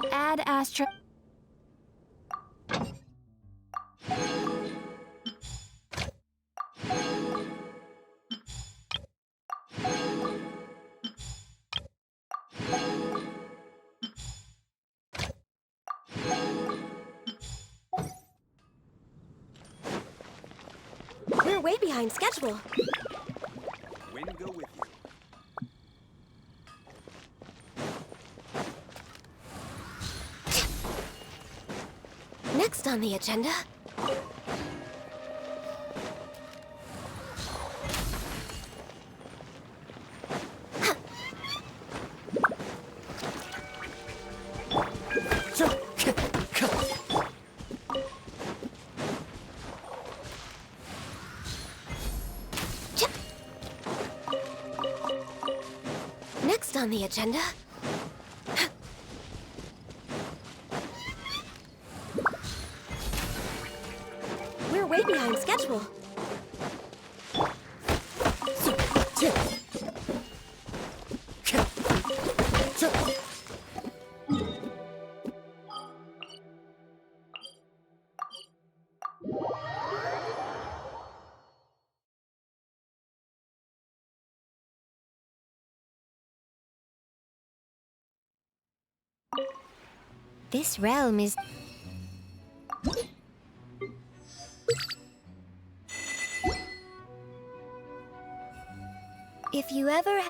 Add Astra. We're way behind schedule. Wind go with you. Next on the agenda. Next on the agenda. We're way behind schedule. This realm is... If you ever...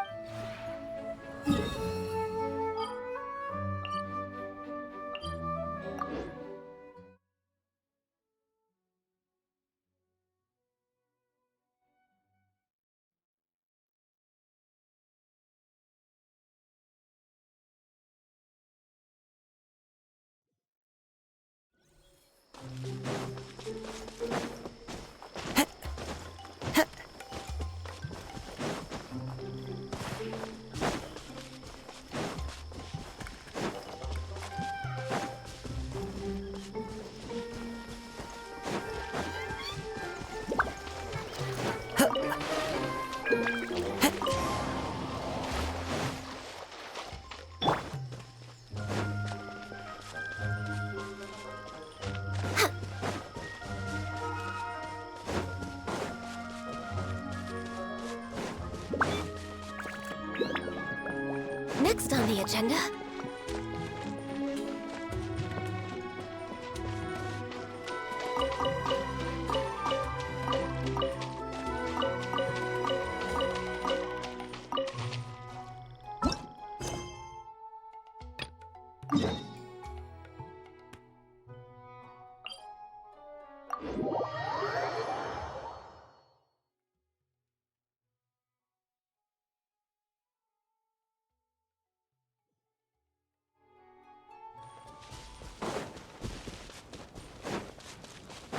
Next on the agenda.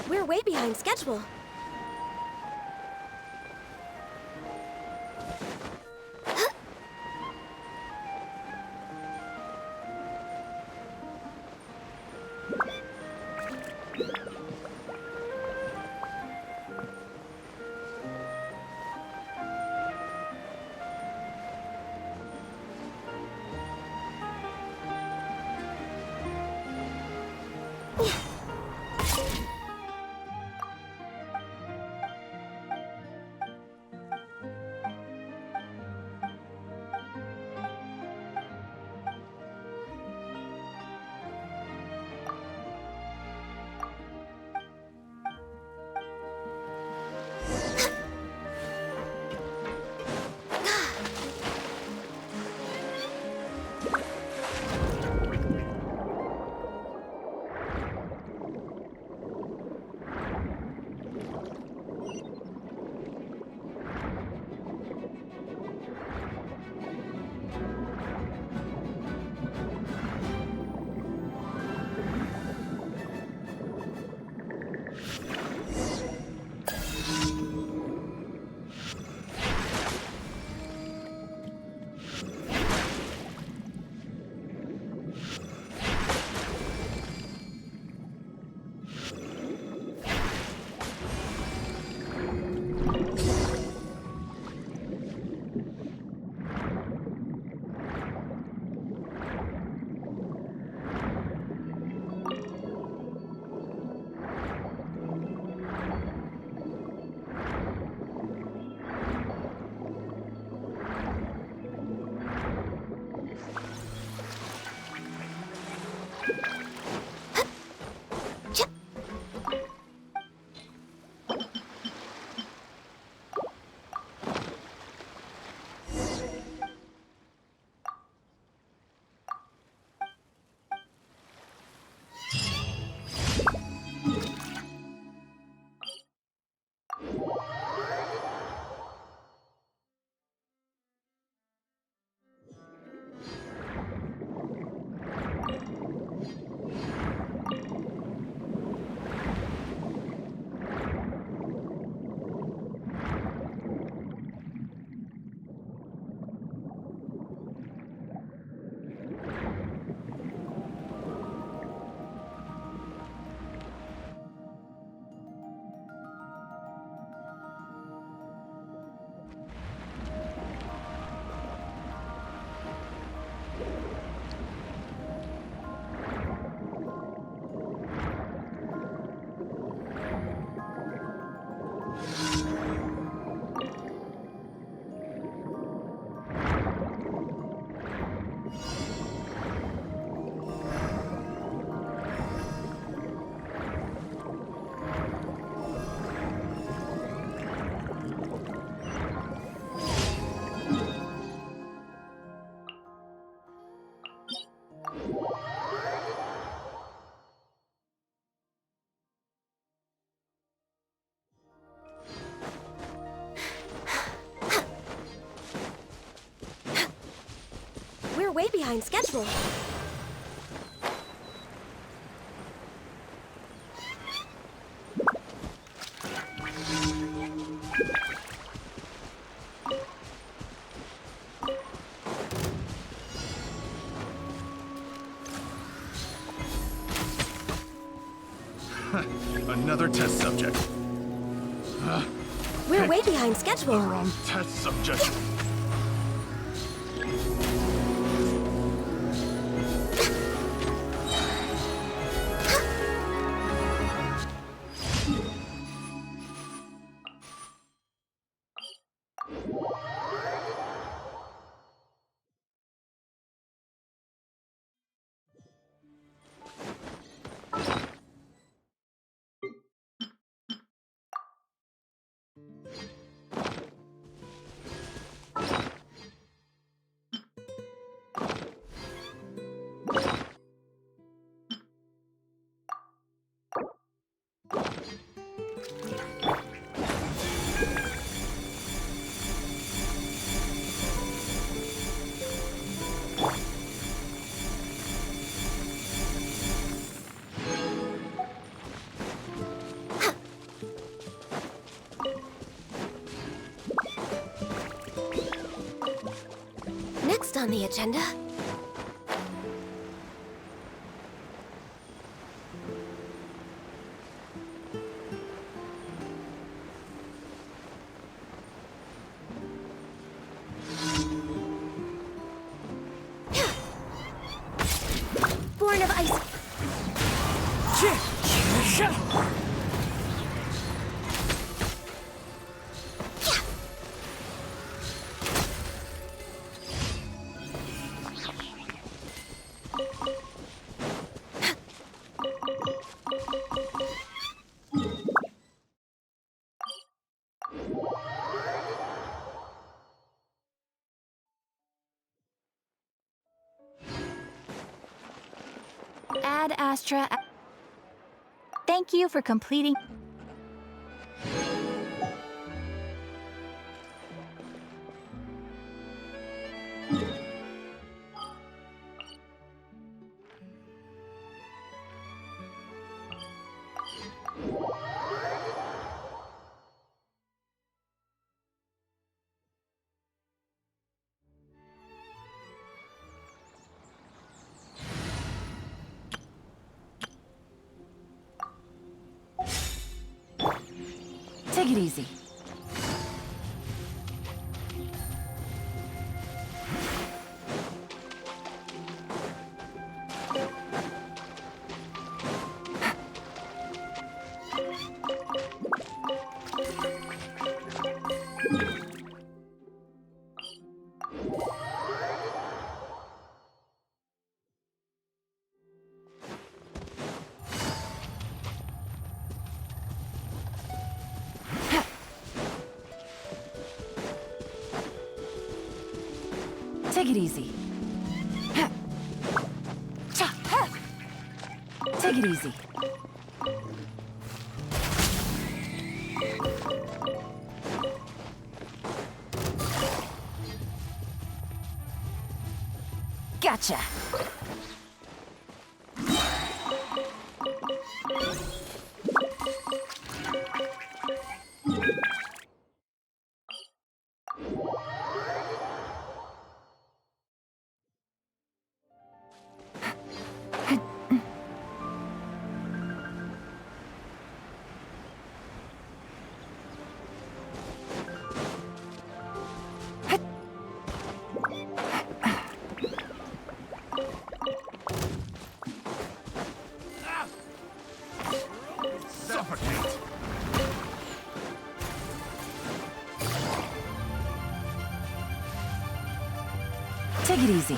We're way behind schedule. way behind schedule. Another test subject. We're way behind schedule. Wrong test subject. Next on the agenda. Born of ice. Ad Astra. Thank you for completing. Take it easy. Take it easy. Take it easy. Gotcha. Suffocate. Take it easy.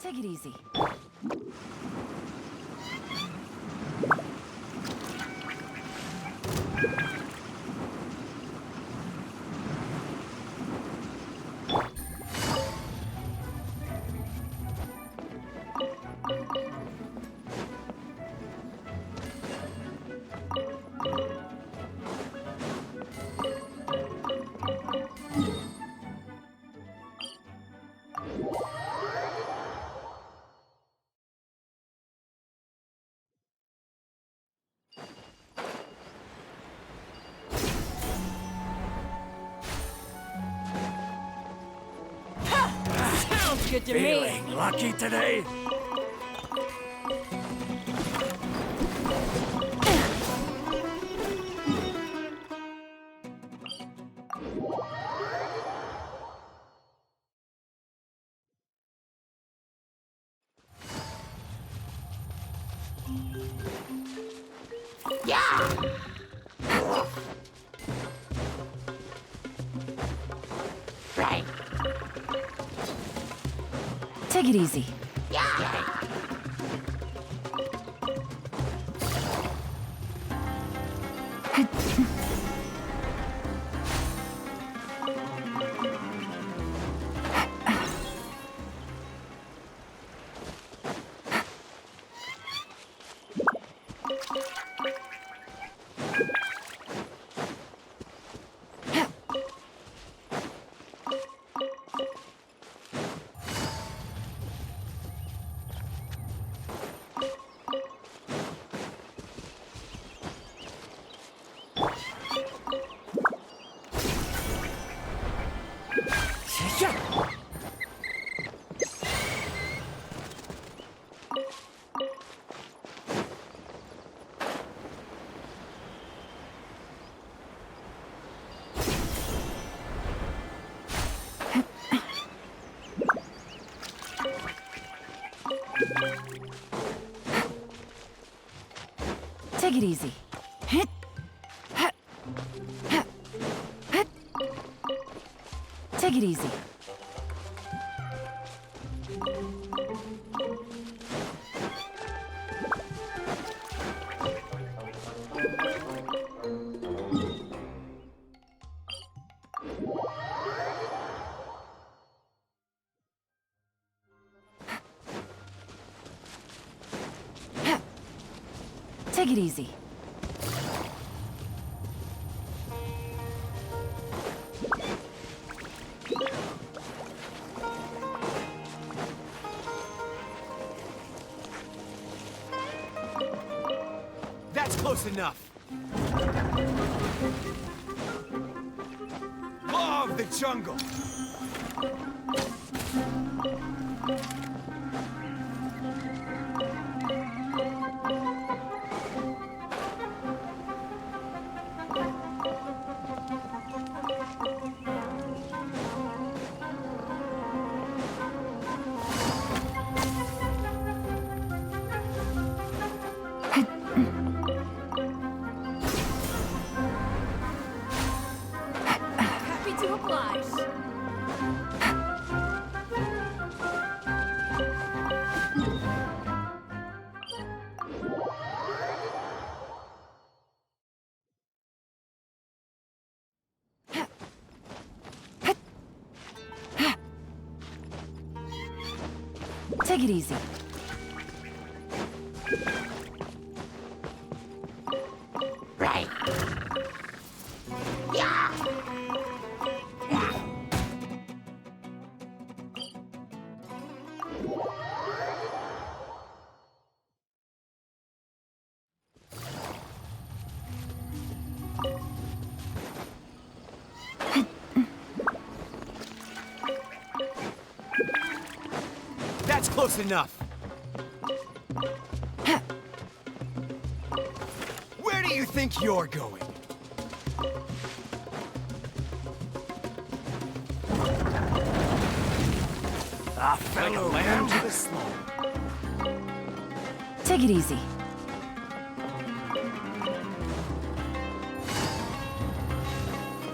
Take it easy. Sounds good to me. Feeling lucky today? Take it easy. Take it easy. Take it easy. Take it easy. That's close enough. Law of the jungle. Happy to oblige. Take it easy. Right. That's close enough. Where do you think you're going? A fellow man. To the small. Take it easy.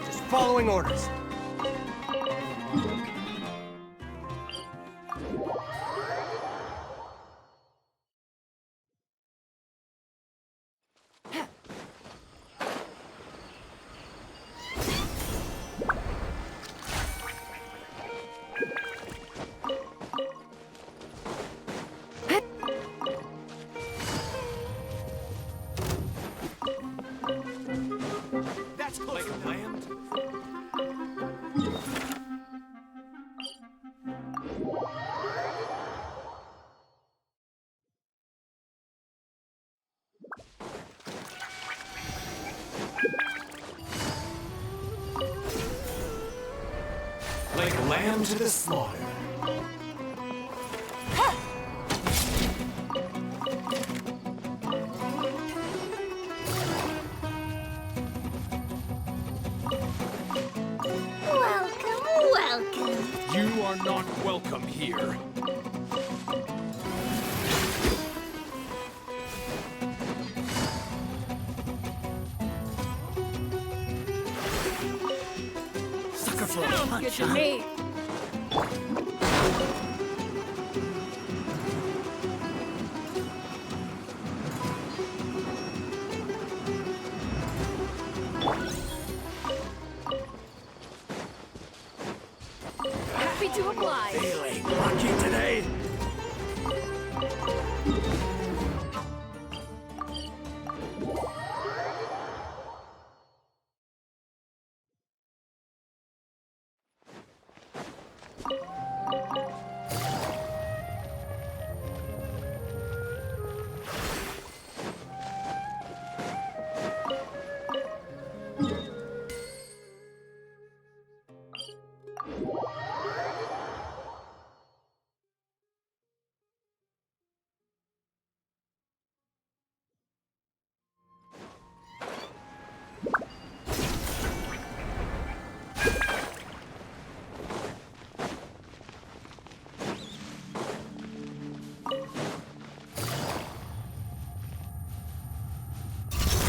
Just following orders. Like lamb to the slaughter. Welcome, welcome. You are not welcome here. Sucker for a Sounds punch, good to huh? me. Happy to oblige. Feeling lucky today?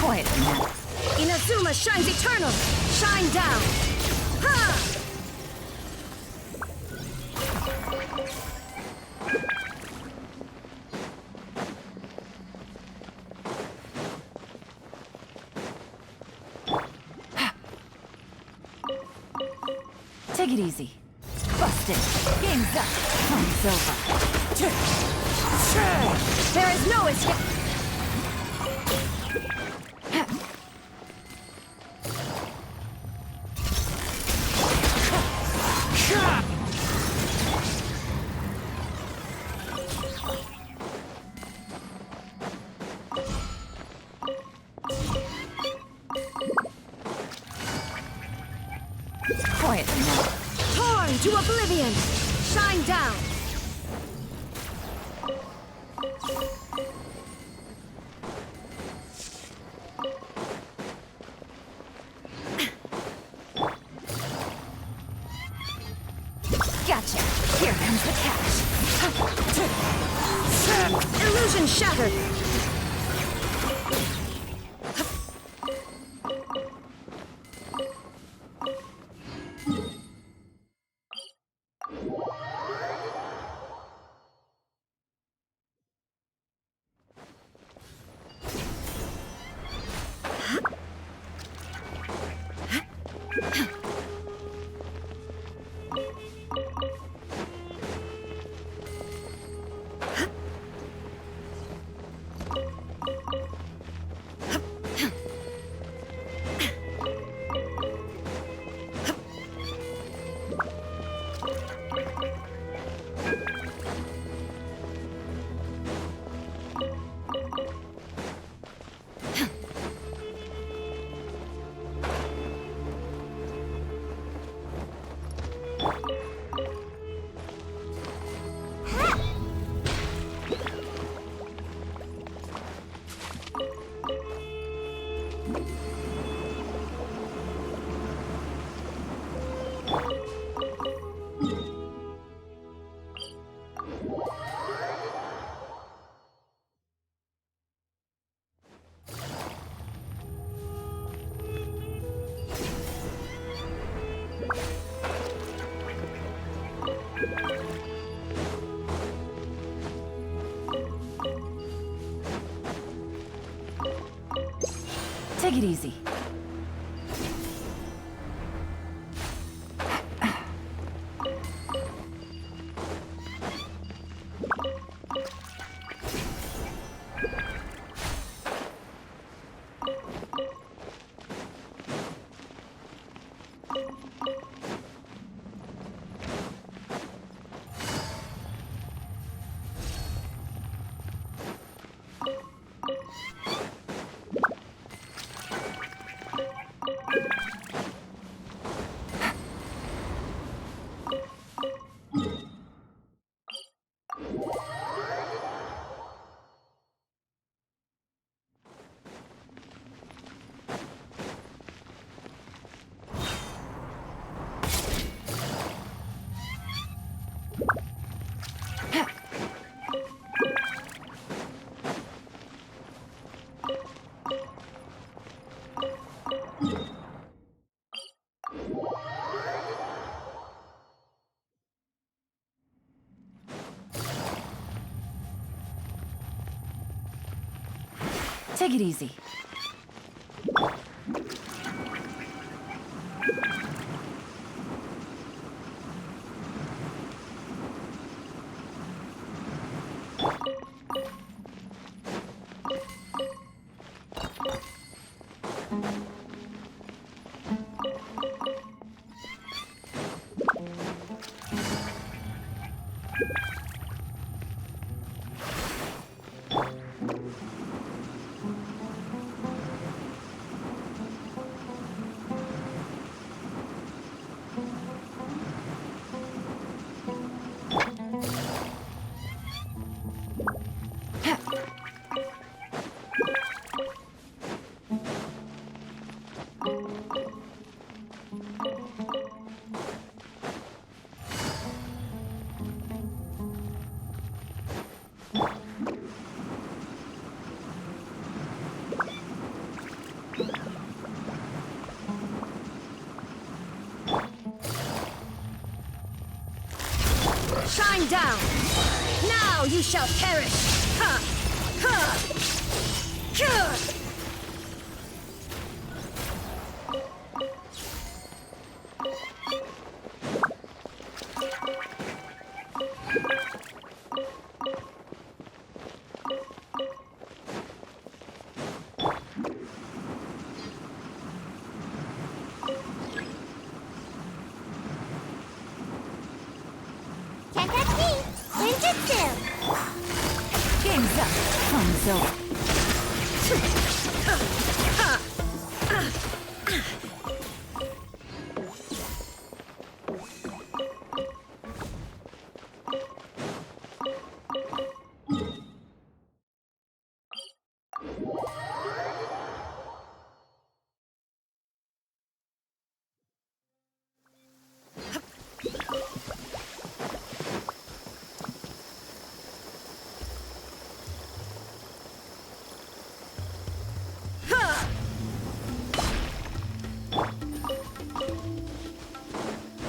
Quiet now. Inazuma shines eternal. Shine down. Ha! Take it easy. Busted. Game's up. Time's over. There is no escape. Quiet now. Torn to oblivion. Shine down. Gotcha. Here comes the catch. Illusion shattered. Take it easy. Take it easy. Shine down! Now you shall perish! Ha! Ha! Huh! Can't catch me! Ninjutsu! Game's up. Fun's over.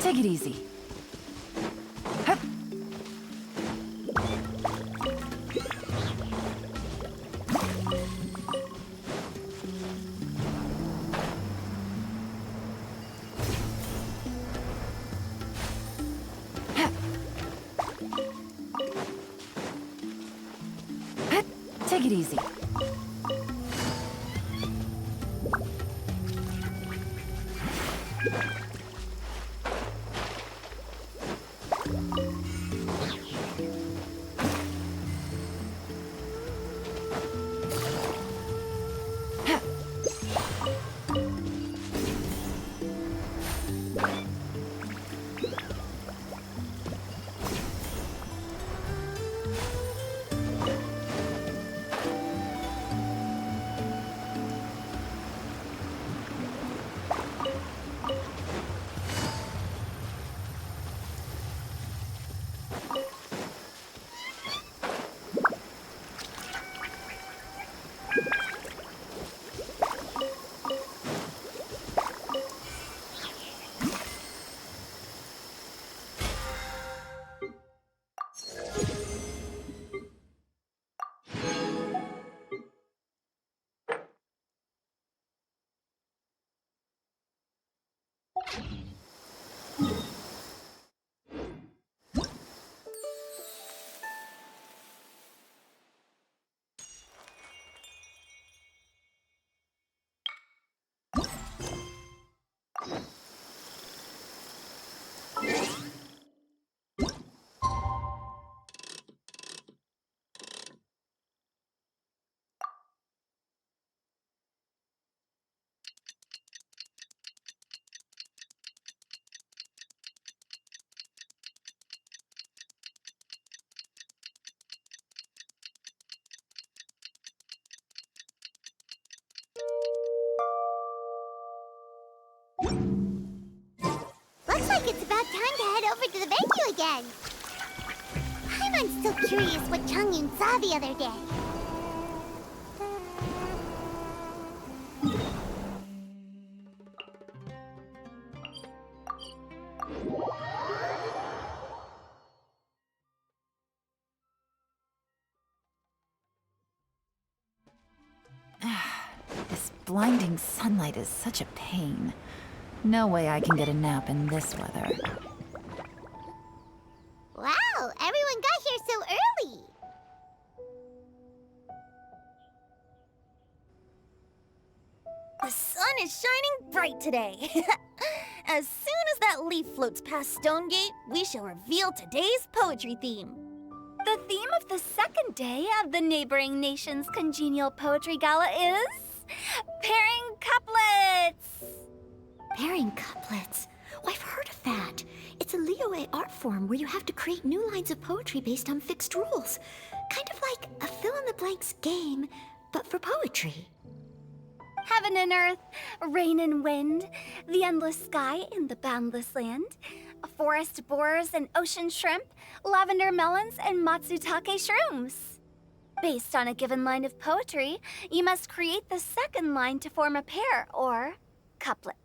Take it easy. Hup. Hup. Hup. Take it easy. Looks like it's about time to head over to the venue again. I'm so curious what Changyun saw the other day. blinding sunlight is such a pain. No way I can get a nap in this weather. Wow, everyone got here so early. The sun is shining bright today. As soon as that leaf floats past Stonegate, we shall reveal today's poetry theme. The theme of the second day of the neighboring nation's congenial poetry gala is pairing couplets. Pairing couplets? Oh, I've heard of that. It's a Liyue art form where you have to create new lines of poetry based on fixed rules. Kind of like a fill-in-the-blanks game, but for poetry. Heaven and earth, rain and wind, the endless sky and the boundless land, forest borers and ocean shrimp, lavender melons and matsutake shrooms. Based on a given line of poetry, you must create the second line to form a pair, or couplet.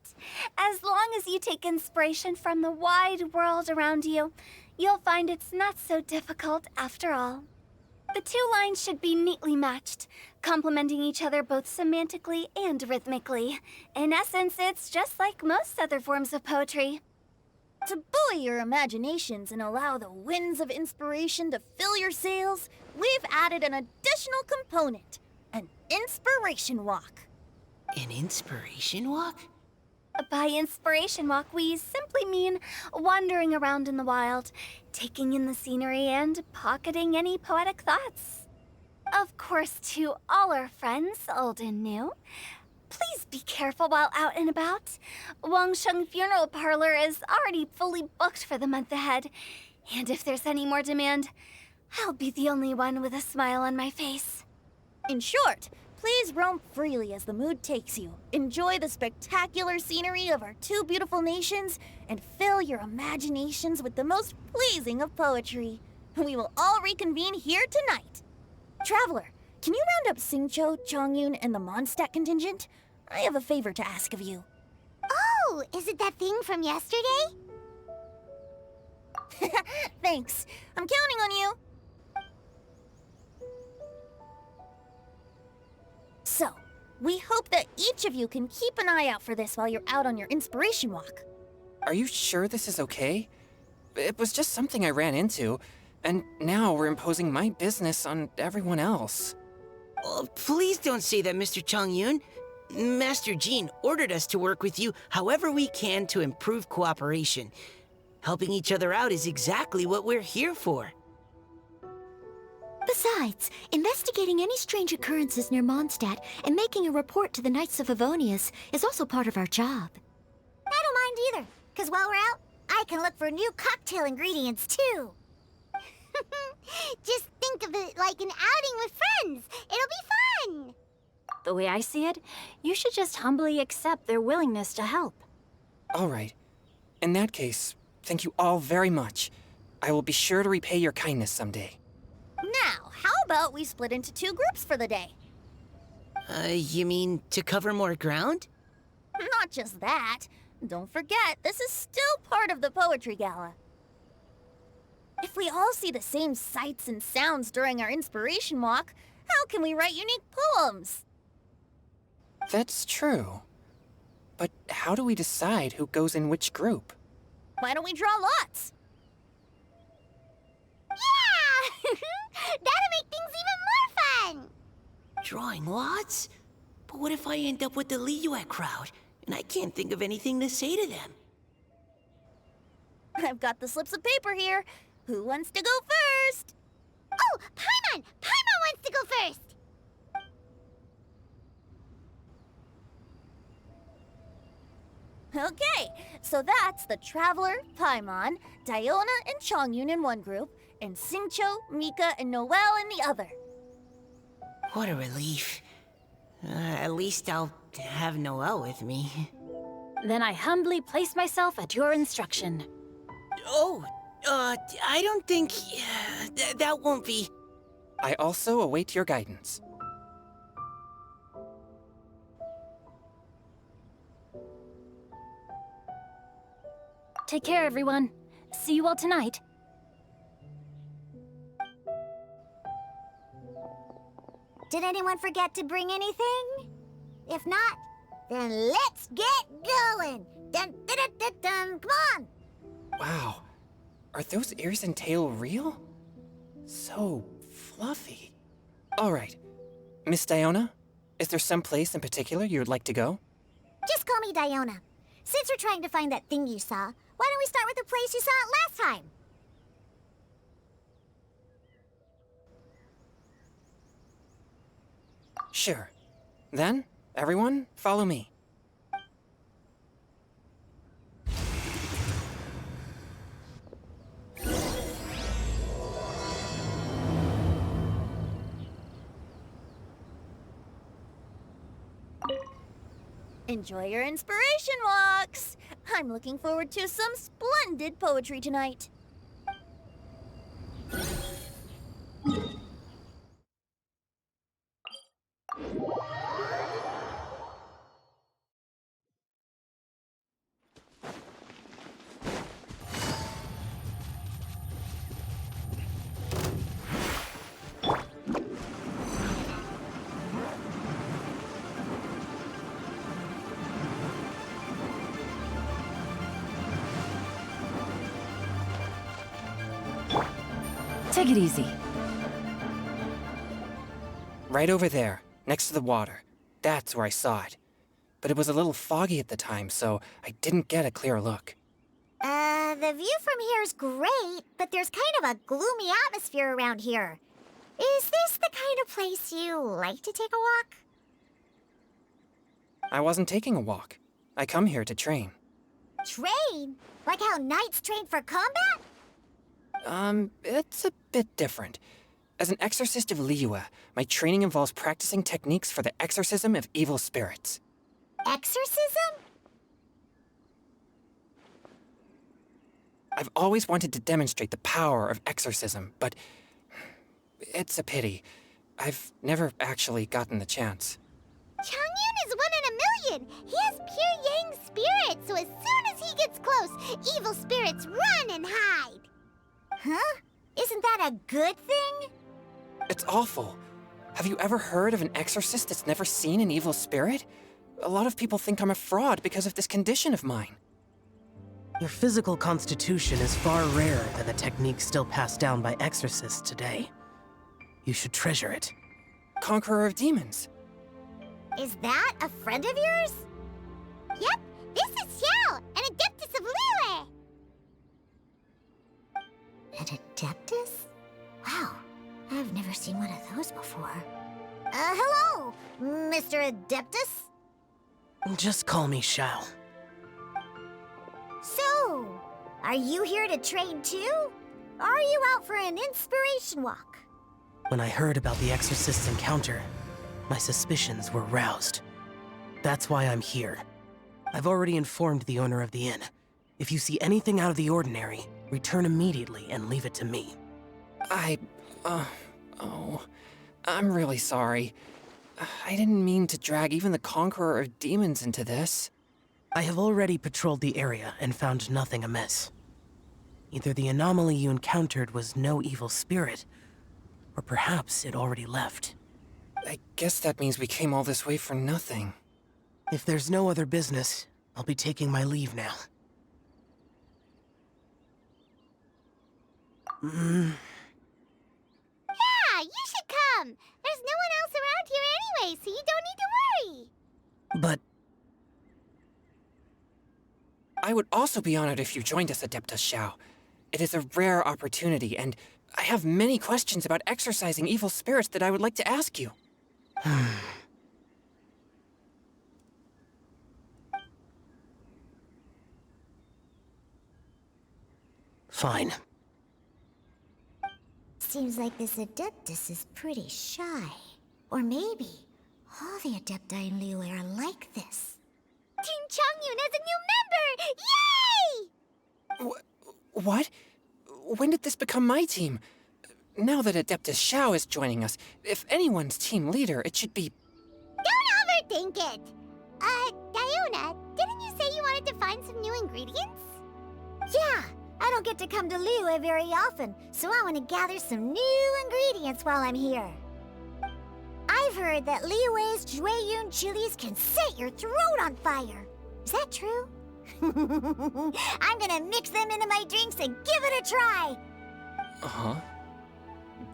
As long as you take inspiration from the wide world around you, you'll find it's not so difficult after all. The two lines should be neatly matched, complementing each other both semantically and rhythmically. In essence, it's just like most other forms of poetry. To buoy your imaginations and allow the winds of inspiration to fill your sails, we've added an additional component, an inspiration walk. An inspiration walk? By inspiration walk, we simply mean wandering around in the wild, taking in the scenery and pocketing any poetic thoughts. Of course, to all our friends, old and new, please be careful while out and about. Wangsheng Funeral Parlor is already fully booked for the month ahead, and if there's any more demand, I'll be the only one with a smile on my face. In short, please roam freely as the mood takes you. Enjoy the spectacular scenery of our two beautiful nations and fill your imaginations with the most pleasing of poetry. We will all reconvene here tonight. Traveler, can you round up Xingqiu, Chongyun, and the Mondstadt contingent? I have a favor to ask of you. Oh, is it that thing from yesterday? Thanks. I'm counting on you. So, we hope that each of you can keep an eye out for this while you're out on your inspiration walk. Are you sure this is okay? It was just something I ran into, and now we're imposing my business on everyone else. Oh, please don't say that, Mr. Chongyun. Master Jean ordered us to work with you however we can to improve cooperation. Helping each other out is exactly what we're here for. Besides, investigating any strange occurrences near Mondstadt and making a report to the Knights of Favonius is also part of our job. I don't mind either, because while we're out, I can look for new cocktail ingredients too. Just think of it like an outing with friends. It'll be fun. The way I see it, you should just humbly accept their willingness to help. All right. In that case, thank you all very much. I will be sure to repay your kindness someday. Now, how about we split into two groups for the day? You mean to cover more ground? Not just that. Don't forget, this is still part of the Poetry Gala. If we all see the same sights and sounds during our inspiration walk, how can we write unique poems? That's true. But how do we decide who goes in which group? Why don't we draw lots? Yeah! That'll make things even more fun. Drawing lots? But what if I end up with the Liyue crowd, and I can't think of anything to say to them? I've got the slips of paper here. Who wants to go first? Oh, Paimon! Paimon wants to go first. Okay, so that's the Traveler, Paimon, Diona, and Chongyun in one group, and Xingqiu, Mika, and Noelle in the other. What a relief. At least I'll have Noelle with me. Then I humbly place myself at your instruction. Oh, I don't think... that won't be... I also await your guidance. Take care, everyone. See you all tonight. Did anyone forget to bring anything? If not, then let's get going! Dun dun dun dun dun! Come on! Wow. Are those ears and tail real? So fluffy. All right. Miss Diona, is there some place in particular you would like to go? Just call me Diona. Since we're trying to find that thing you saw, why don't we start with the place you saw it last time? Sure. Then, everyone, follow me. Enjoy your inspiration walks! I'm looking forward to some splendid poetry tonight. Take it easy. Right over there, next to the water. That's where I saw it. But it was a little foggy at the time, so I didn't get a clear look. The view from here is great, but there's kind of a gloomy atmosphere around here. Is this the kind of place you like to take a walk? I wasn't taking a walk. I come here to train. Train? Like how knights train for combat? It's a bit different. As an exorcist of Liyue, my training involves practicing techniques for the exorcism of evil spirits. Exorcism? I've always wanted to demonstrate the power of exorcism, but it's a pity. I've never actually gotten the chance. Changyun is 1 in a million! He has pure yang spirit, so as soon as he gets close, evil spirits run and hide! Huh? Isn't that a good thing? It's awful. Have you ever heard of an exorcist that's never seen an evil spirit? A lot of people think I'm a fraud because of this condition of mine. Your physical constitution is far rarer than the techniques still passed down by exorcists today. You should treasure it. Conqueror of demons. Is that a friend of yours? Yep, this is Xiao, an adeptus of Liyue! An adeptus? Wow, I've never seen one of those before. Hello, Mr. Adeptus? Just call me Xiao. So, are you here to train too? Or are you out for an inspiration walk? When I heard about the exorcist's encounter, my suspicions were roused. That's why I'm here. I've already informed the owner of the inn. If you see anything out of the ordinary, return immediately and leave it to me. I'm really sorry. I didn't mean to drag even the Conqueror of Demons into this. I have already patrolled the area and found nothing amiss. Either the anomaly you encountered was no evil spirit, or perhaps it already left. I guess that means we came all this way for nothing. If there's no other business, I'll be taking my leave now. Yeah, you should come! There's no one else around here anyway, so you don't need to worry! But I would also be honored if you joined us, Adeptus Xiao. It is a rare opportunity, and I have many questions about exorcising evil spirits that I would like to ask you. fine. Seems like this Adeptus is pretty shy. Or maybe all the Adepti in Liyue are like this. Team Changyun has a new member! Yay! What? When did this become my team? Now that Adeptus Xiao is joining us, if anyone's team leader, it should be... Don't overthink it! Diona, didn't you say you wanted to find some new ingredients? Yeah, I don't get to come to Liyue very often, so I want to gather some new ingredients while I'm here. I I've heard that Liyue's Jueyun chilies can set your throat on fire. Is that true? I'm gonna mix them into my drinks and give it a try. Uh-huh.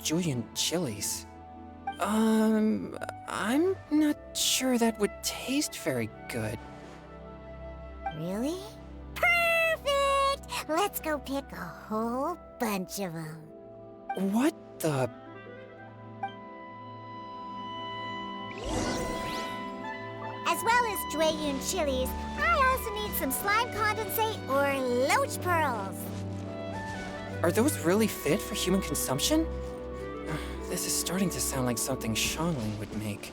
Julian chilies. I'm not sure that would taste very good. Really? Perfect! Let's go pick a whole bunch of them. What the... As well as Jueyun chilies, I also need some slime condensate or loach pearls. Are those really fit for human consumption? This is starting to sound like something Xiangling would make.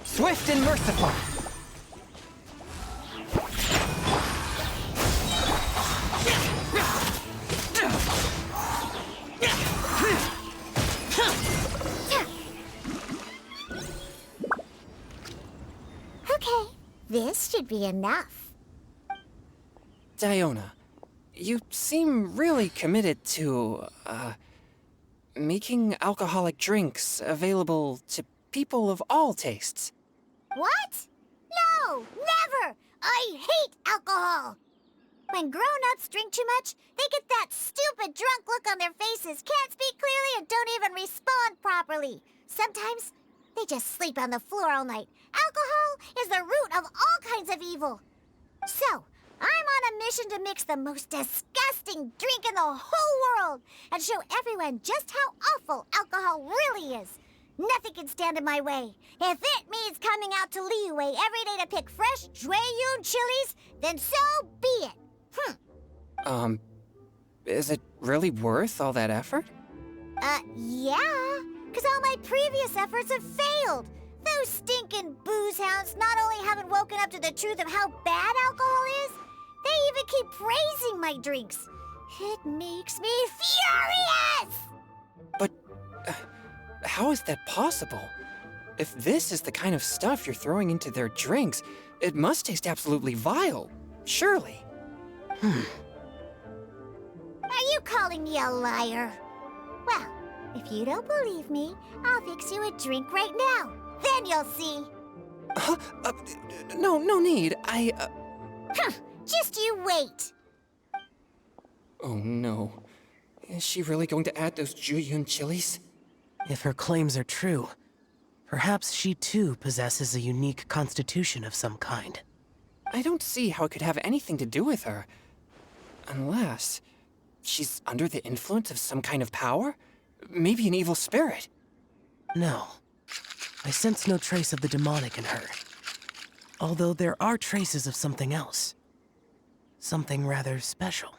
Swift and merciful. Okay, this should be enough. Diona, you seem really committed to, making alcoholic drinks available to people of all tastes. What? No, never! I hate alcohol! When grown-ups drink too much, they get that stupid drunk look on their faces, can't speak clearly, and don't even respond properly. Sometimes, they just sleep on the floor all night. Alcohol is the root of all kinds of evil. So, I'm on a mission to mix the most disgusting drink in the whole world and show everyone just how awful alcohol really is. Nothing can stand in my way. If it means coming out to Liyue every day to pick fresh Jueyun chilies, then so be it. Is it really worth all that effort? Yeah. Because all my previous efforts have failed. Those stinking booze hounds not only haven't woken up to the truth of how bad alcohol is, they even keep praising my drinks. It makes me furious! But how is that possible? If this is the kind of stuff you're throwing into their drinks, it must taste absolutely vile, surely. Are you calling me a liar? Well, if you don't believe me, I'll fix you a drink right now. Then you'll see. No need. Just you wait. Oh no. Is she really going to add those Jueyun chilies? If her claims are true, perhaps she too possesses a unique constitution of some kind. I don't see how it could have anything to do with her. Unless she's under the influence of some kind of power? Maybe an evil spirit. No. I sense no trace of the demonic in her. Although there are traces of something else. Something rather special.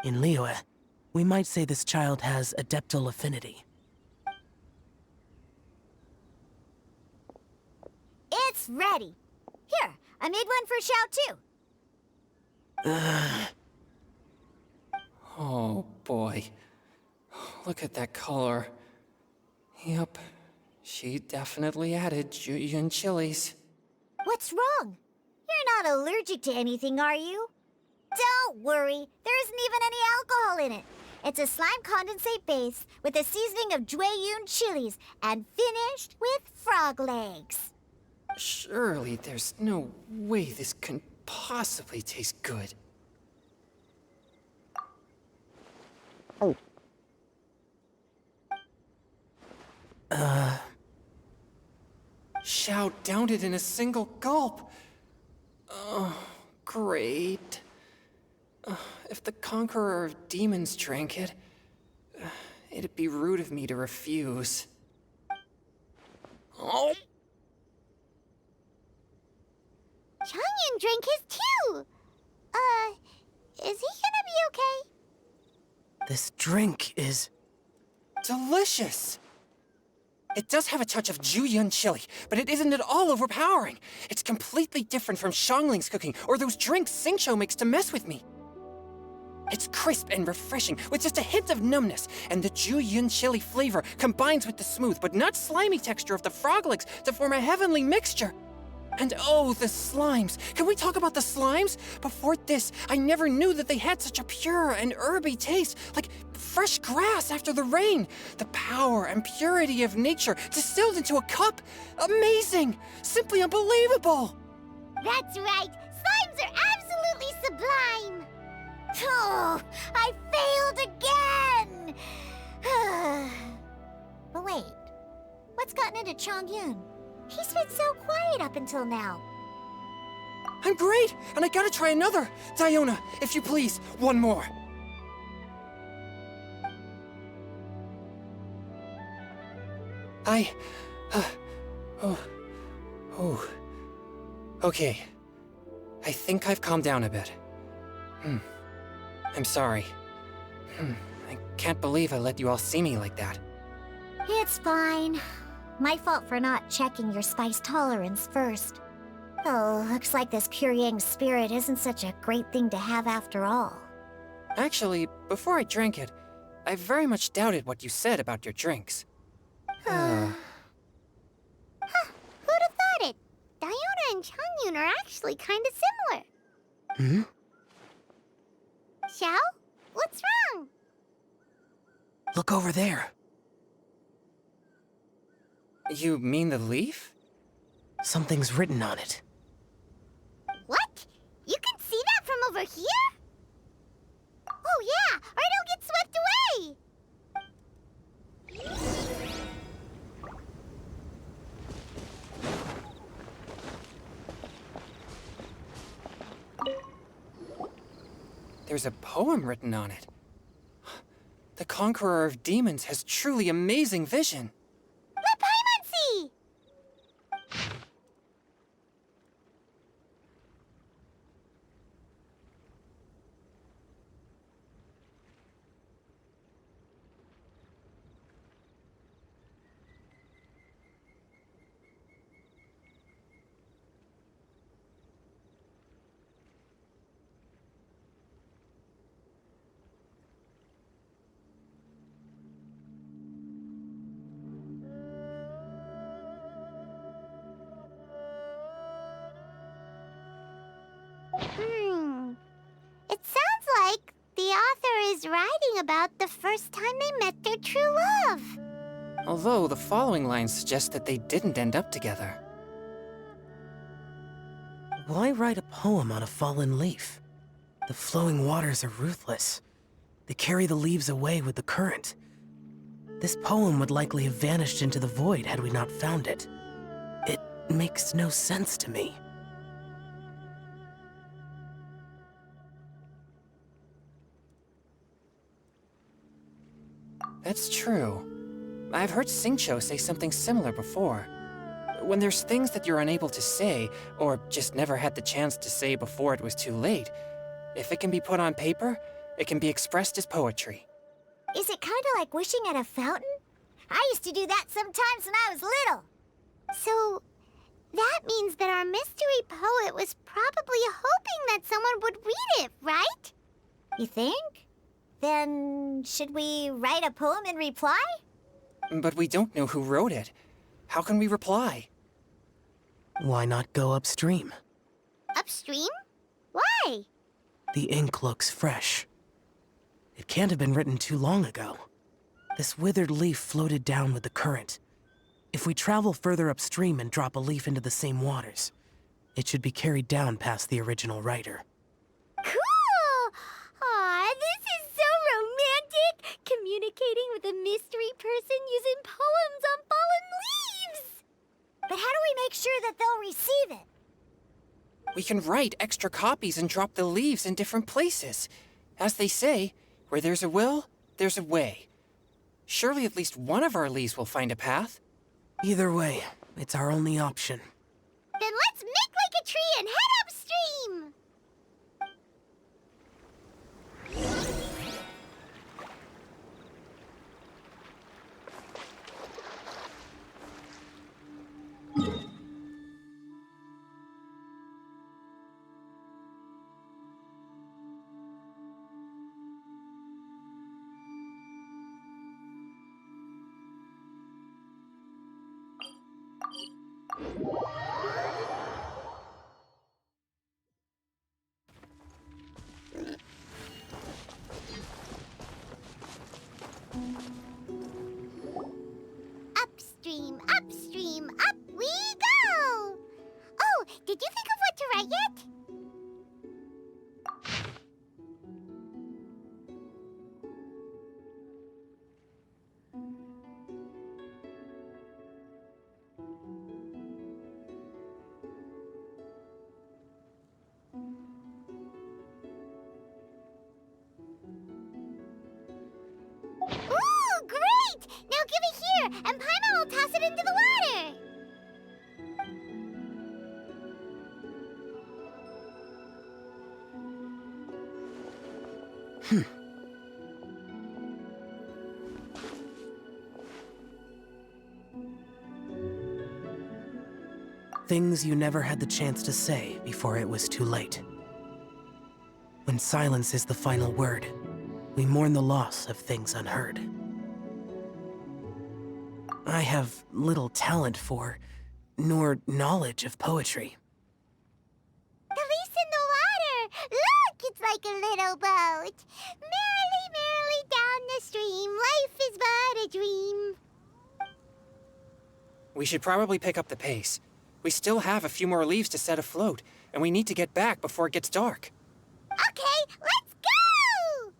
In Liyue, we might say this child has adeptal affinity. It's ready. Here, I made one for Xiao too. Oh boy. Look at that color. Yep. She definitely added Jueyun chilies. What's wrong? You're not allergic to anything, are you? Don't worry, there isn't even any alcohol in it. It's a slime condensate base with a seasoning of Jueyun chilies and finished with frog legs. Surely there's no way this can possibly taste good. Xiao downed it in a single gulp. Oh, great. If the Conqueror of Demons drank it, it'd be rude of me to refuse. Oh! Changyan drank his too. Is he gonna be okay? This drink is... delicious! It does have a touch of Jueyun chili, but it isn't at all overpowering. It's completely different from Xiangling's cooking or those drinks Xingqiu makes to mess with me. It's crisp and refreshing, with just a hint of numbness, and the Jueyun chili flavor combines with the smooth but not slimy texture of the frog legs to form a heavenly mixture. And oh, the slimes! Can we talk about the slimes? Before this, I never knew that they had such a pure and herby taste, like fresh grass after the rain. The power and purity of nature distilled into a cup. Amazing! Simply unbelievable! That's right. Slimes are absolutely sublime. Oh, I failed again. But wait, what's gotten into Chongyun? He's been so quiet up until now. I'm great, and I gotta try another. Diona, if you please, one more. Okay. I think I've calmed down a bit. I'm sorry. I can't believe I let you all see me like that. It's fine. My fault for not checking your spice tolerance first. Oh, looks like this pure yang spirit isn't such a great thing to have after all. Actually, before I drank it, I very much doubted what you said about your drinks. Who'd have thought it? Diona and Chongyun are actually kind of similar. Xiao? What's wrong? Look over there. You mean the leaf? Something's written on it. What? You can see that from over here? Oh yeah, or it'll get swept away! There's a poem written on it. The Conqueror of Demons has truly amazing vision. Let Paimon see! It sounds like the author is writing about the first time they met their true love. Although the following lines suggest that they didn't end up together. Why write a poem on a fallen leaf? The flowing waters are ruthless. They carry the leaves away with the current. This poem would likely have vanished into the void had we not found it. It makes no sense to me. That's true. I've heard Xingqiu say something similar before. When there's things that you're unable to say, or just never had the chance to say before it was too late, if it can be put on paper, it can be expressed as poetry. Is it kind of like wishing at a fountain? I used to do that sometimes when I was little. So, that means that our mystery poet was probably hoping that someone would read it, right? You think? Then, should we write a poem in reply? But we don't know who wrote it. How can we reply? Why not go upstream? Upstream? Why? The ink looks fresh. It can't have been written too long ago. This withered leaf floated down with the current. If we travel further upstream and drop a leaf into the same waters, it should be carried down past the original writer. Cool! Aw, this is so romantic! Communicating with a mystery person using poems on fallen leaves! But how do we make sure that they'll receive it? We can write extra copies and drop the leaves in different places. As they say, where there's a will, there's a way. Surely at least one of our leaves will find a path. Either way, it's our only option. Then let's make like a tree and head upstream! upstream, up we go! Oh, did you think of what to write yet? Ooh, great! Now give it here, and Paimon will toss it into the water. Things you never had the chance to say before it was too late. When silence is the final word, we mourn the loss of things unheard. I have little talent for, nor knowledge of poetry. The leaf's in the water. Look, it's like a little boat. Merrily, merrily down the stream. Life is but a dream. We should probably pick up the pace. We still have a few more leaves to set afloat, and we need to get back before it gets dark. Okay, let's go!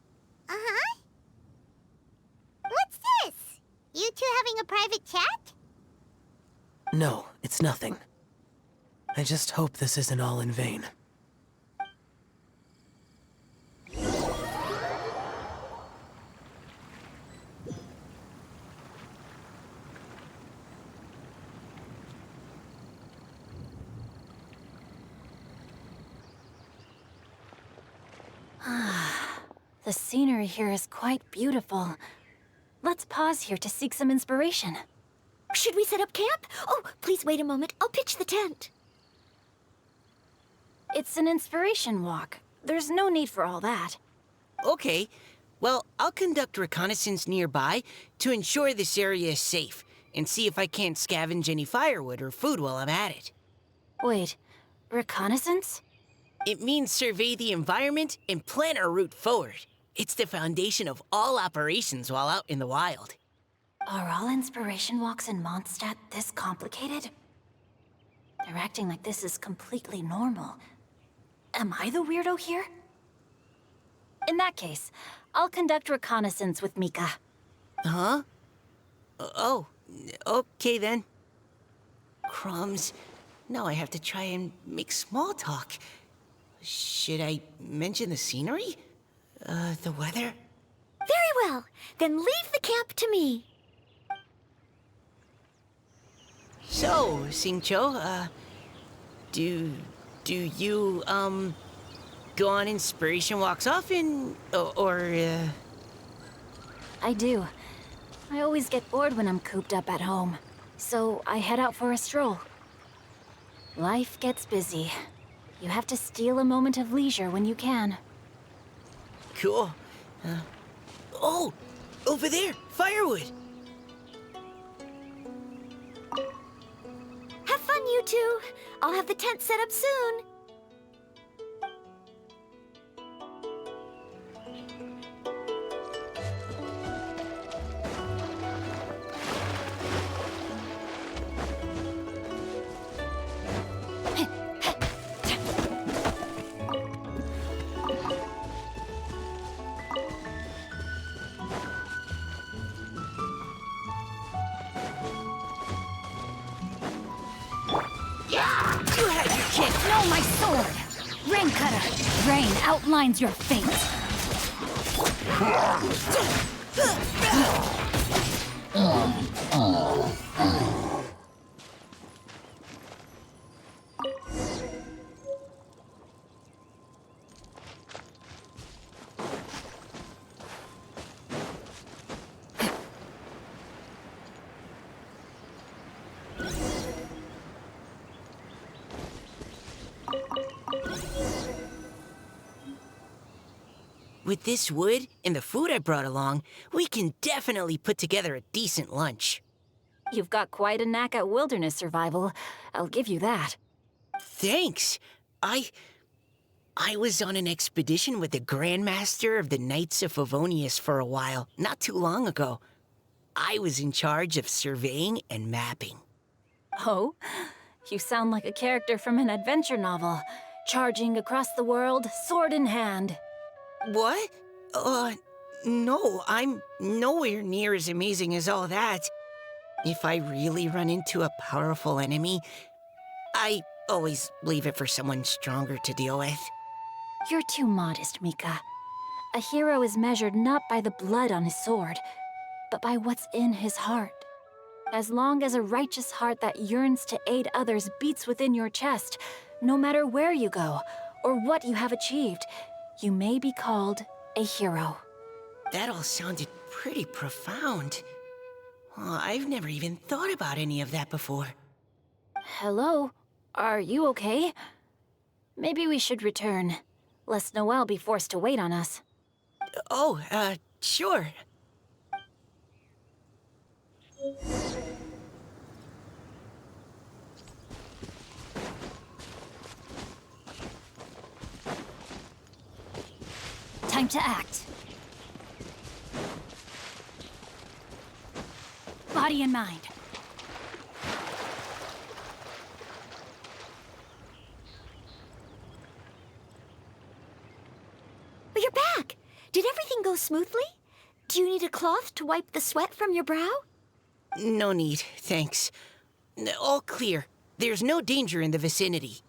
Uh-huh. What's this? You two having a private chat? No, it's nothing. I just hope this isn't all in vain. The scenery here is quite beautiful. Let's pause here to seek some inspiration. Should we set up camp? Oh, please wait a moment. I'll pitch the tent. It's an inspiration walk. There's no need for all that. Okay. Well, I'll conduct reconnaissance nearby to ensure this area is safe, and see if I can't scavenge any firewood or food while I'm at it. Wait, reconnaissance? It means survey the environment and plan our route forward. It's the foundation of all operations while out in the wild. Are all inspiration walks in Mondstadt this complicated? They're acting like this is completely normal. Am I the weirdo here? In that case, I'll conduct reconnaissance with Mika. Huh? Oh, okay then. Crumbs. Now I have to try and make small talk. Should I mention the scenery? The weather? Very well. Then leave the camp to me. So, Xingqiu, do you, go on inspiration walks often, or I do. I always get bored when I'm cooped up at home, so I head out for a stroll. Life gets busy. You have to steal a moment of leisure when you can. Cool. Oh! Over there! Firewood! Have fun, you two. I'll have the tent set up soon. You had your chance! No, my sword! Rain Cutter! Rain outlines your fate! With this wood and the food I brought along, we can definitely put together a decent lunch. You've got quite a knack at wilderness survival. I'll give you that. Thanks. I was on an expedition with the Grandmaster of the Knights of Favonius for a while, not too long ago. I was in charge of surveying and mapping. Oh, you sound like a character from an adventure novel, charging across the world, sword in hand. What? No, I'm nowhere near as amazing as all that. If I really run into a powerful enemy, I always leave it for someone stronger to deal with. You're too modest, Mika. A hero is measured not by the blood on his sword, but by what's in his heart. As long as a righteous heart that yearns to aid others beats within your chest, no matter where you go or what you have achieved, you may be called a hero. That all sounded pretty profound. I've never even thought about any of that before. Hello? Are you okay? Maybe we should return, lest Noelle be forced to wait on us. Sure. Time to act. Body and mind. But you're back! Did everything go smoothly? Do you need a cloth to wipe the sweat from your brow? No need, thanks. All clear. There's no danger in the vicinity.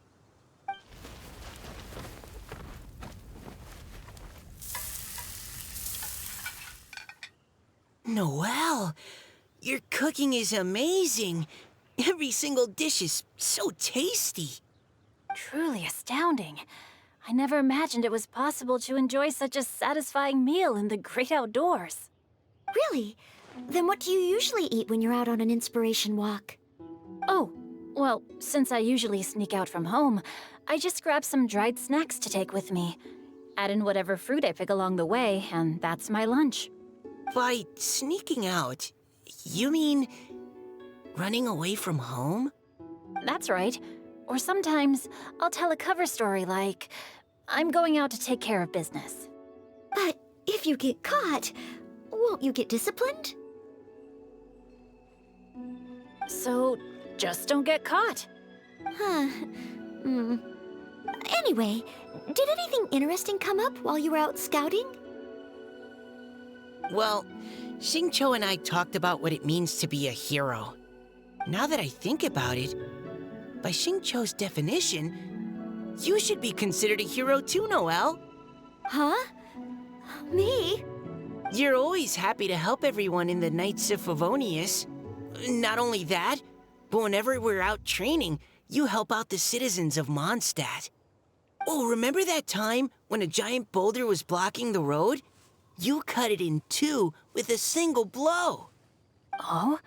Noelle, your cooking is amazing. Every single dish is so tasty. Truly astounding. I never imagined it was possible to enjoy such a satisfying meal in the great outdoors. Really? Then what do you usually eat when you're out on an inspiration walk? Oh, well, since I usually sneak out from home, I just grab some dried snacks to take with me. Add in whatever fruit I pick along the way, and that's my lunch. By sneaking out, you mean running away from home? That's right. Or sometimes I'll tell a cover story like, I'm going out to take care of business. But if you get caught, won't you get disciplined? So, just don't get caught. Huh. Anyway, did anything interesting come up while you were out scouting? Well, Xingqiu and I talked about what it means to be a hero. Now that I think about it, by Xingqiu's definition, you should be considered a hero too, Noelle. Huh? Me? You're always happy to help everyone in the Knights of Favonius. Not only that, but whenever we're out training, you help out the citizens of Mondstadt. Oh, remember that time when a giant boulder was blocking the road? You cut it in two with a single blow. Oh?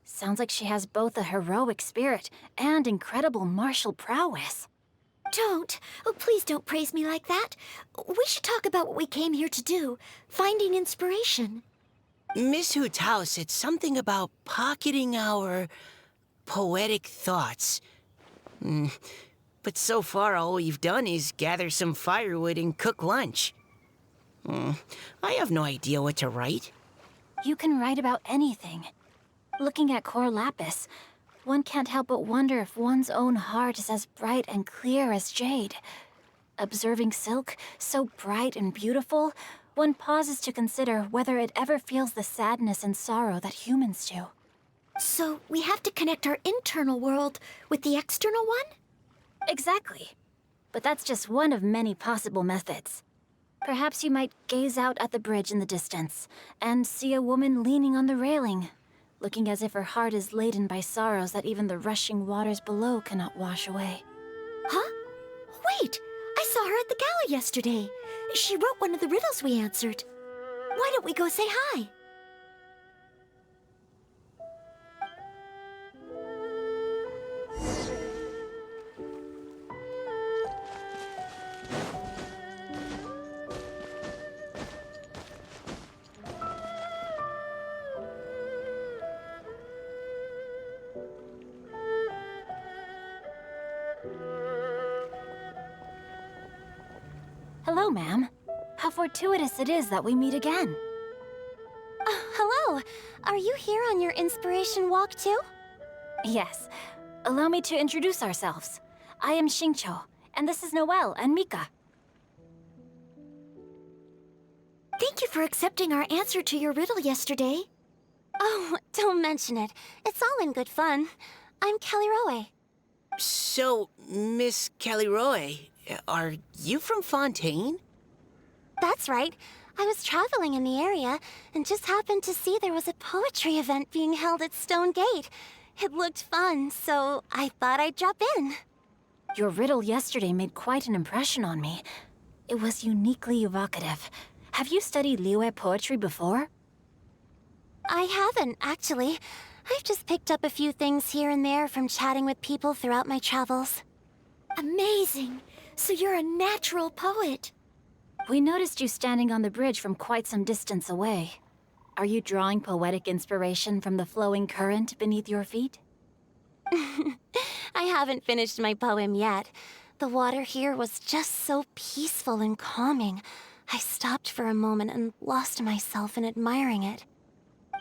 Sounds like she has both a heroic spirit and incredible martial prowess. Please don't praise me like that. We should talk about what we came here to do, finding inspiration. Miss Hu Tao said something about pocketing our poetic thoughts. But so far, all we've done is gather some firewood and cook lunch. I have no idea what to write. You can write about anything. Looking at Cor Lapis, one can't help but wonder if one's own heart is as bright and clear as jade. Observing silk, so bright and beautiful, one pauses to consider whether it ever feels the sadness and sorrow that humans do. So we have to connect our internal world with the external one? Exactly. But that's just one of many possible methods. Perhaps you might gaze out at the bridge in the distance and see a woman leaning on the railing, looking as if her heart is laden by sorrows that even the rushing waters below cannot wash away. Huh? Wait! I saw her at the gala yesterday. She wrote one of the riddles we answered. Why don't we go say hi? Hello, ma'am. How fortuitous it is that we meet again. Hello. So, are you here on your inspiration walk too? Yes. Allow me to introduce ourselves. I am Xingqiu, and this is Noelle and Mika. Thank you for accepting our answer to your riddle yesterday. Oh, don't mention it. It's all in good fun. I'm Kelly Rowe. So, Miss Caliroe, are you from Fontaine? That's right. I was traveling in the area and just happened to see there was a poetry event being held at Stone Gate. It looked fun, so I thought I'd drop in. Your riddle yesterday made quite an impression on me. It was uniquely evocative. Have you studied Liyue poetry before? I haven't, actually. I've just picked up a few things here and there from chatting with people throughout my travels. Amazing! So you're a natural poet. We noticed you standing on the bridge from quite some distance away. Are you drawing poetic inspiration from the flowing current beneath your feet? I haven't finished my poem yet. The water here was just so peaceful and calming. I stopped for a moment and lost myself in admiring it.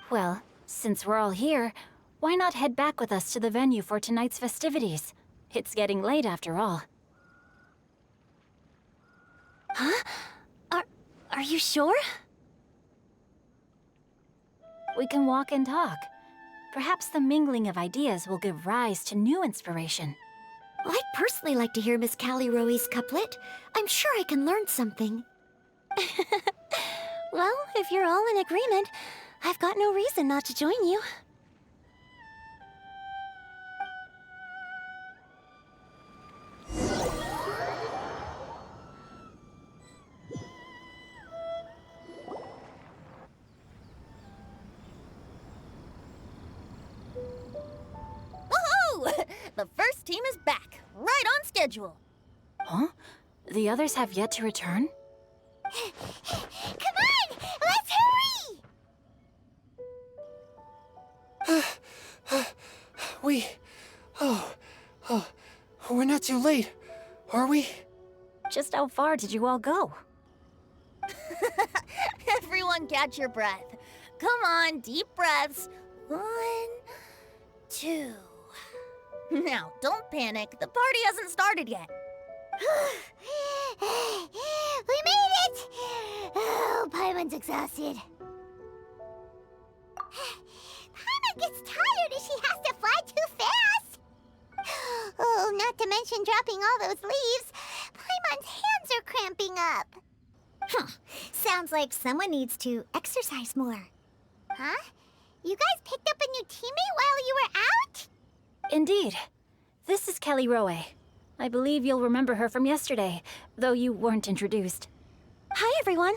Well, since we're all here, why not head back with us to the venue for tonight's festivities? It's getting late after all. Huh? Are you sure? We can walk and talk. Perhaps the mingling of ideas will give rise to new inspiration. Well, I'd personally like to hear Miss Callie Rowe's couplet. I'm sure I can learn something. Well, if you're all in agreement, I've got no reason not to join you. Woohoo! The first team is back, right on schedule. Huh? The others have yet to return? Come on! Let's hurry! We're not too late, are we? Just how far did you all go? Everyone catch your breath. Come on, deep breaths. 1, 2. Now, don't panic. The party hasn't started yet. We made it! Oh, Paimon's exhausted. Paimon gets tired if she has to fly too fast. Oh, not to mention dropping all those leaves. Paimon's hands are cramping up. Sounds like someone needs to exercise more. Huh? You guys picked up a new teammate while you were out? Indeed. This is Kelly Rowe. I believe you'll remember her from yesterday, though you weren't introduced. Hi, everyone.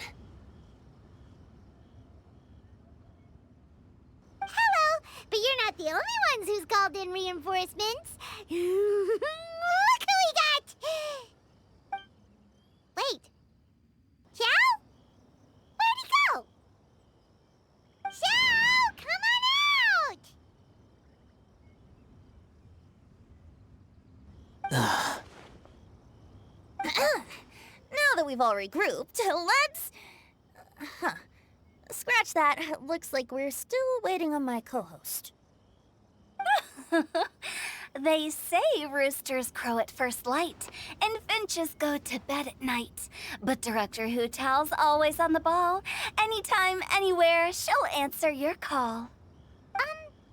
Hello, but you're not the only ones who's called in reinforcements. Look who we got! Wait. Xiao? Where'd he go? Xiao, come on out! Now that we've all regrouped, let's... Scratch that. Looks like we're still waiting on my co-host. They say roosters crow at first light, and finches go to bed at night. But Director Hootal's always on the ball. Anytime, anywhere, she'll answer your call.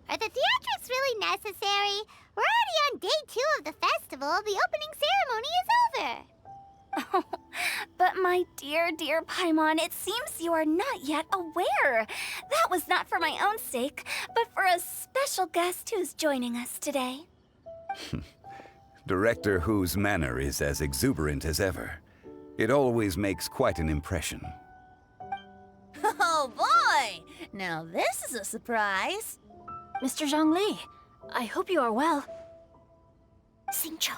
Are the theatrics really necessary? We're already on day 2 of the festival. The opening ceremony is over. But my dear, dear Paimon, it seems you are not yet aware. That was not for my own sake, but for a special guest who's joining us today. Director Who's manner is as exuberant as ever. It always makes quite an impression. Oh boy! Now this is a surprise. Mr. Zhongli, I hope you are well. Xingqiu,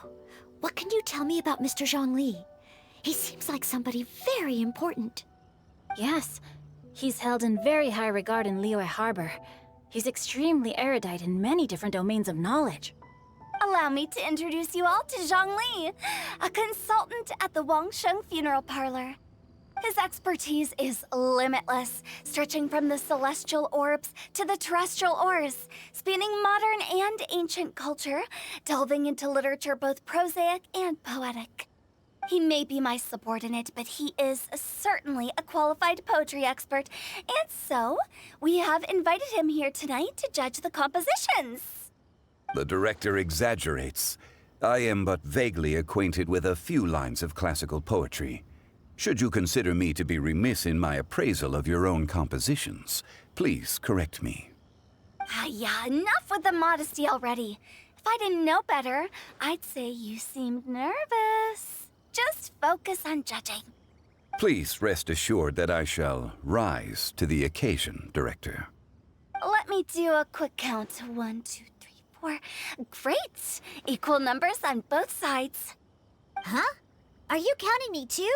what can you tell me about Mr. Zhongli? He seems like somebody very important. Yes, he's held in very high regard in Liyue Harbor. He's extremely erudite in many different domains of knowledge. Allow me to introduce you all to Zhang Li, a consultant at the Wangsheng Funeral Parlor. His expertise is limitless, stretching from the celestial orbs to the terrestrial ores, spanning modern and ancient culture, delving into literature both prosaic and poetic. He may be my subordinate, but he is certainly a qualified poetry expert, and so we have invited him here tonight to judge the compositions. The director exaggerates. I am but vaguely acquainted with a few lines of classical poetry. Should you consider me to be remiss in my appraisal of your own compositions, please correct me. Yeah, enough with the modesty already. If I didn't know better, I'd say you seemed nervous. Just focus on judging. Please rest assured that I shall rise to the occasion, Director. Let me do a quick count. 1, 2, 3, 4. Great! Equal numbers on both sides. Huh? Are you counting me too?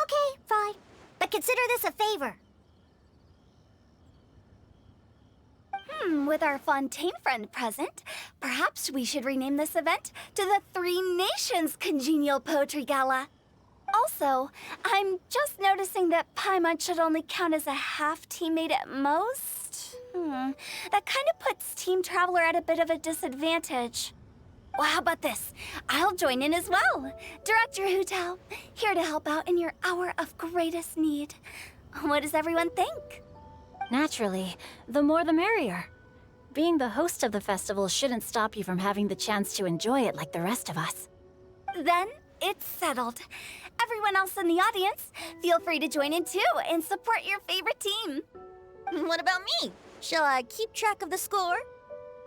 Okay, fine. But consider this a favor. With our Fontaine friend present, perhaps we should rename this event to the Three Nations Congenial Poetry Gala. Also, I'm just noticing that Paimon should only count as a half teammate at most. That kind of puts Team Traveler at a bit of a disadvantage. Well, how about this? I'll join in as well. Director Hu Tao, here to help out in your hour of greatest need. What does everyone think? Naturally, the more the merrier. Being the host of the festival shouldn't stop you from having the chance to enjoy it like the rest of us. Then it's settled. Everyone else in the audience, feel free to join in too and support your favorite team. What about me? Shall I keep track of the score?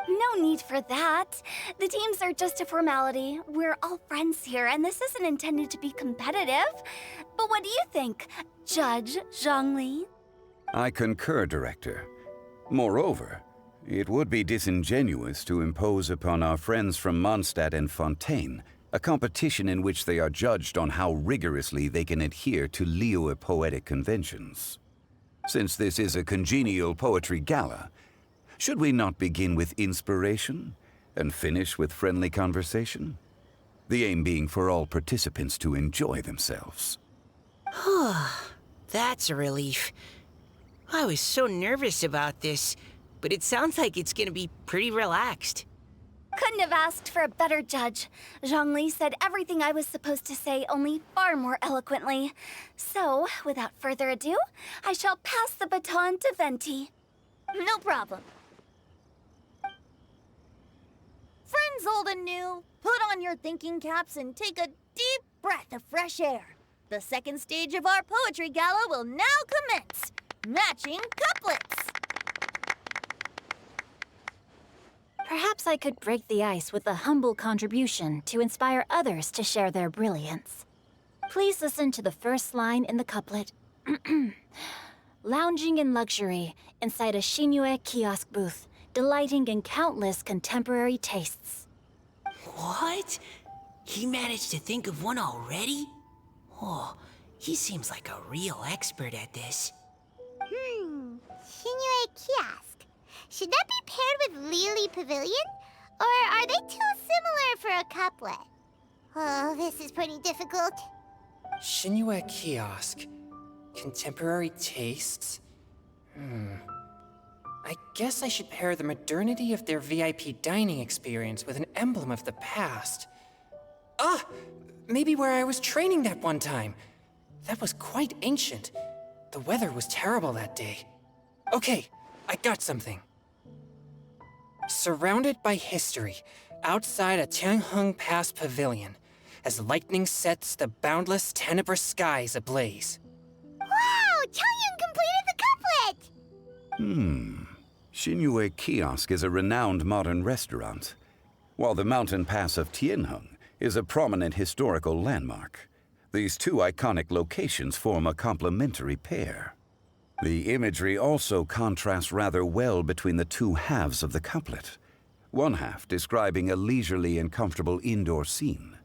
No need for that. The teams are just a formality. We're all friends here, and this isn't intended to be competitive. But what do you think, Judge Zhongli? I concur, Director. Moreover, it would be disingenuous to impose upon our friends from Mondstadt and Fontaine a competition in which they are judged on how rigorously they can adhere to Liyue poetic conventions. Since this is a congenial poetry gala, should we not begin with inspiration and finish with friendly conversation? The aim being for all participants to enjoy themselves. That's a relief. I was so nervous about this, but it sounds like it's gonna be pretty relaxed. Couldn't have asked for a better judge. Zhongli said everything I was supposed to say, only far more eloquently. So, without further ado, I shall pass the baton to Venti. No problem. Friends old and new, put on your thinking caps and take a deep breath of fresh air. The second stage of our poetry gala will now commence. Matching couplets. Perhaps I could break the ice with a humble contribution to inspire others to share their brilliance. Please listen to the first line in the couplet. Lounging in luxury inside a Shinue kiosk booth, delighting in countless contemporary tastes. What? He managed to think of one already? Oh, he seems like a real expert at this. Shinue Kiosk. Should that be paired with Lily Pavilion? Or are they too similar for a couplet? Oh, this is pretty difficult. Shinue Kiosk. Contemporary tastes? I guess I should pair the modernity of their VIP dining experience with an emblem of the past. Ah! Maybe where I was training that one time. That was quite ancient. The weather was terrible that day. Okay, I got something. Surrounded by history, outside a Tianheng Pass pavilion, as lightning sets the boundless tenebrous skies ablaze. Wow! Changyun completed the couplet! Shinue Kiosk is a renowned modern restaurant, while the mountain pass of Tianheng is a prominent historical landmark. These two iconic locations form a complementary pair. The imagery also contrasts rather well between the two halves of the couplet. One half describing a leisurely and comfortable indoor scene,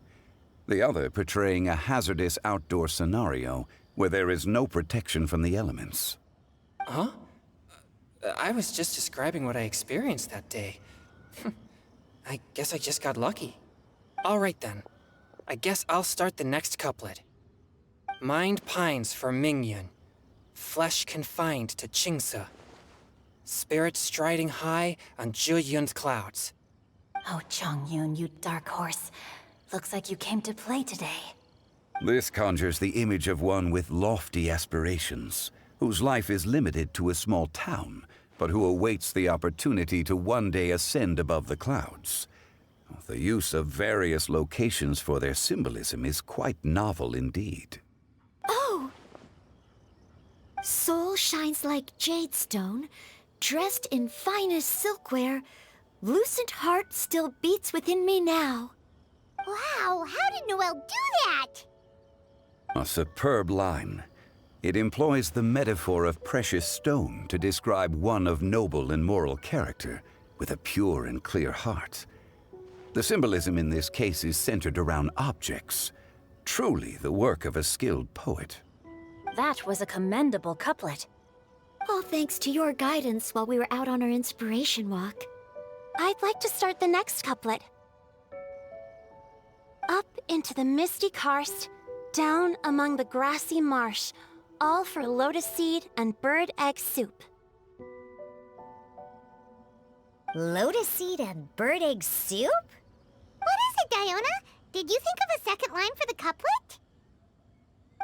the other portraying a hazardous outdoor scenario where there is no protection from the elements. Huh? I was just describing what I experienced that day. I guess I just got lucky. All right then. I guess I'll start the next couplet. Mind pines for Mingyun, flesh confined to Qingse. Spirit striding high on Zhiyun's clouds. Oh, Chongyun, you dark horse. Looks like you came to play today. This conjures the image of one with lofty aspirations, whose life is limited to a small town, but who awaits the opportunity to one day ascend above the clouds. The use of various locations for their symbolism is quite novel indeed. Oh! Soul shines like jadestone, dressed in finest silkware. Lucent heart still beats within me now. Wow, how did Noelle do that? A superb line. It employs the metaphor of precious stone to describe one of noble and moral character, with a pure and clear heart. The symbolism in this case is centered around objects. Truly the work of a skilled poet. That was a commendable couplet. All thanks to your guidance while we were out on our inspiration walk. I'd like to start the next couplet. Up into the misty karst, down among the grassy marsh, all for lotus seed and bird egg soup. Lotus seed and bird egg soup? What is it, Diona? Did you think of a second line for the couplet?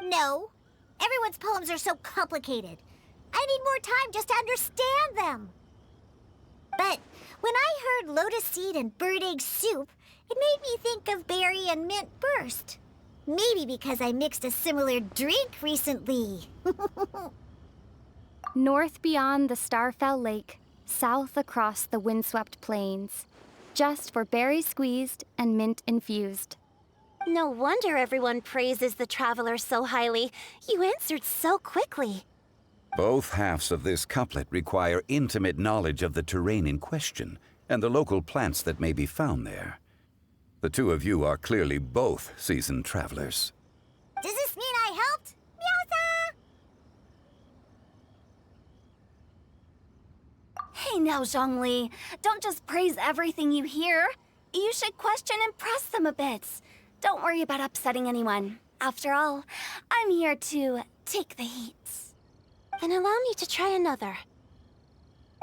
No. Everyone's poems are so complicated. I need more time just to understand them. But when I heard lotus seed and bird egg soup, it made me think of berry and mint burst. Maybe because I mixed a similar drink recently. North beyond the Starfell Lake, south across the windswept plains. Just for berry squeezed and mint infused. No wonder everyone praises the traveler so highly. You answered so quickly. Both halves of this couplet require intimate knowledge of the terrain in question and the local plants that may be found there. The two of you are clearly both seasoned travelers. Does this mean I helped? Meowza! Hey now, Zhongli. Don't just praise everything you hear. You should question and press them a bit. Don't worry about upsetting anyone. After all, I'm here to take the heat. And allow me to try another.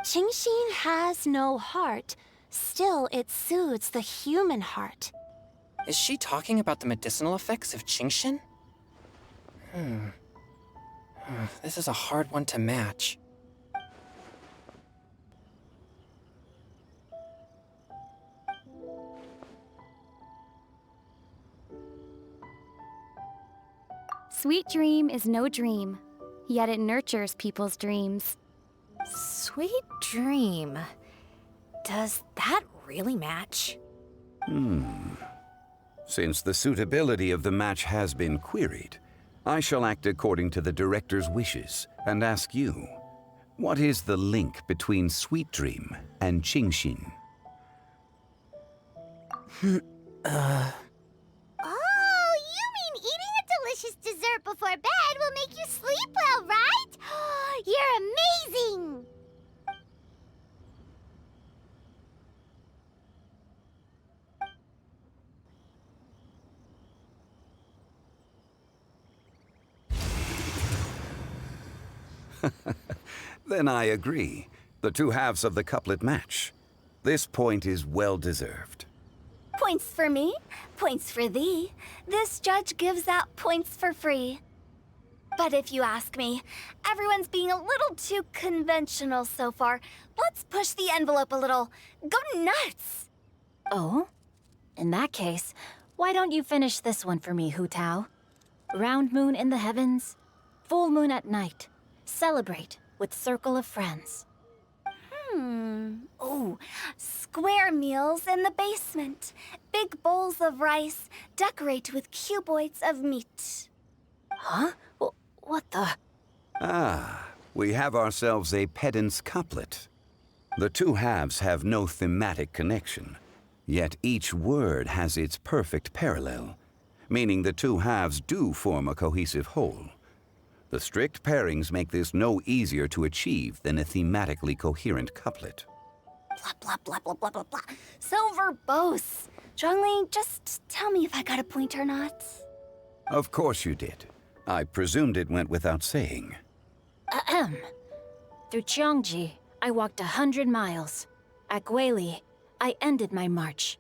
Qingxin has no heart. Still, it soothes the human heart. Is she talking about the medicinal effects of Qingxin? This is a hard one to match. Sweet dream is no dream, yet it nurtures people's dreams. Sweet dream. Does that really match? Since the suitability of the match has been queried, I shall act according to the director's wishes and ask you, what is the link between Sweet Dream and Qingxin? Oh, you mean eating a delicious dessert before bed will make you sleep well, right? You're amazing! Then I agree. The two halves of the couplet match. This point is well deserved. Points for me, points for thee. This judge gives out points for free. But if you ask me, everyone's being a little too conventional so far. Let's push the envelope a little. Go nuts! Oh? In that case, why don't you finish this one for me, Hu Tao? Round moon in the heavens, full moon at night. Celebrate with circle of friends. Oh, square meals in the basement. Big bowls of rice. Decorate with cuboids of meat. Huh? What the? We have ourselves a pedant's couplet. The two halves have no thematic connection, yet each word has its perfect parallel, meaning the two halves do form a cohesive whole. The strict pairings make this no easier to achieve than a thematically coherent couplet. Blah, blah, blah, blah, blah, blah, blah. So verbose. Zhongli, just tell me if I got a point or not. Of course you did. I presumed it went without saying. Ahem. Through Cheongji, I walked 100 miles. At Guili, I ended my march.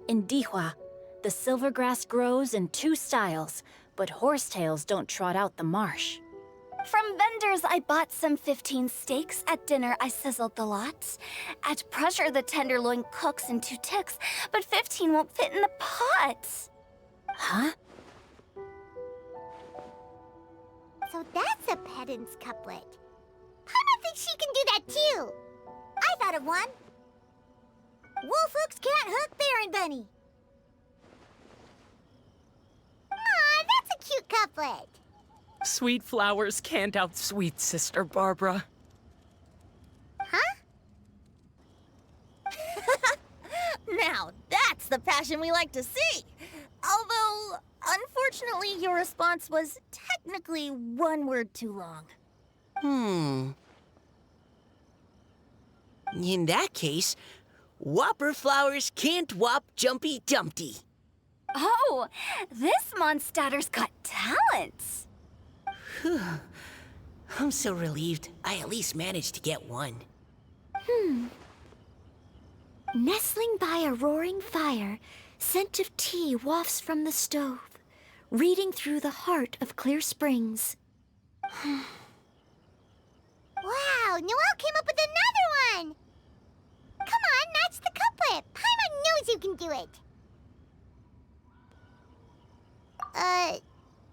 In Dihua, the silver grass grows in 2 styles, but horsetails don't trot out the marsh. From vendors, I bought some 15 steaks. At dinner, I sizzled the lots. At pressure, the tenderloin cooks in 2 ticks, but 15 won't fit in the pot. Huh? So that's a pedant's couplet. Paimon thinks she can do that too. I thought of one. Wolf hooks can't hook Baron Bunny. Aw, that's a cute couplet. Sweet flowers can't outsweet Sister Barbara. Huh? Now, that's the passion we like to see. Although, unfortunately, your response was technically 1 word too long. In that case, Whopper flowers can't whop Jumpy Dumpty. Oh, this Mondstadter's got talents. I'm so relieved I at least managed to get one. Nestling by a roaring fire, scent of tea wafts from the stove, reading through the heart of Clear Springs. Wow, Noelle came up with another one. Come on, match the couplet. Paimon knows you can do it.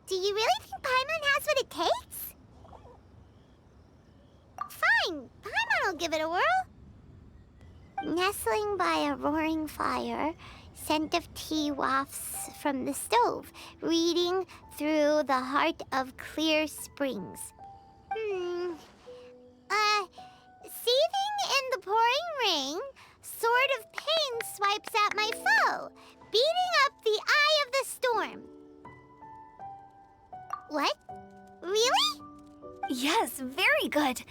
Do you really think Paimon has what it takes? Fine, Paimon will give it a whirl. Nestling by a roaring fire, scent of tea wafts from the stove, reading through the heart of Clear Springs. Seething in the pouring rain, sword of pain swipes at my foe, beating up the eye of the storm. What? Really? Yes, very good.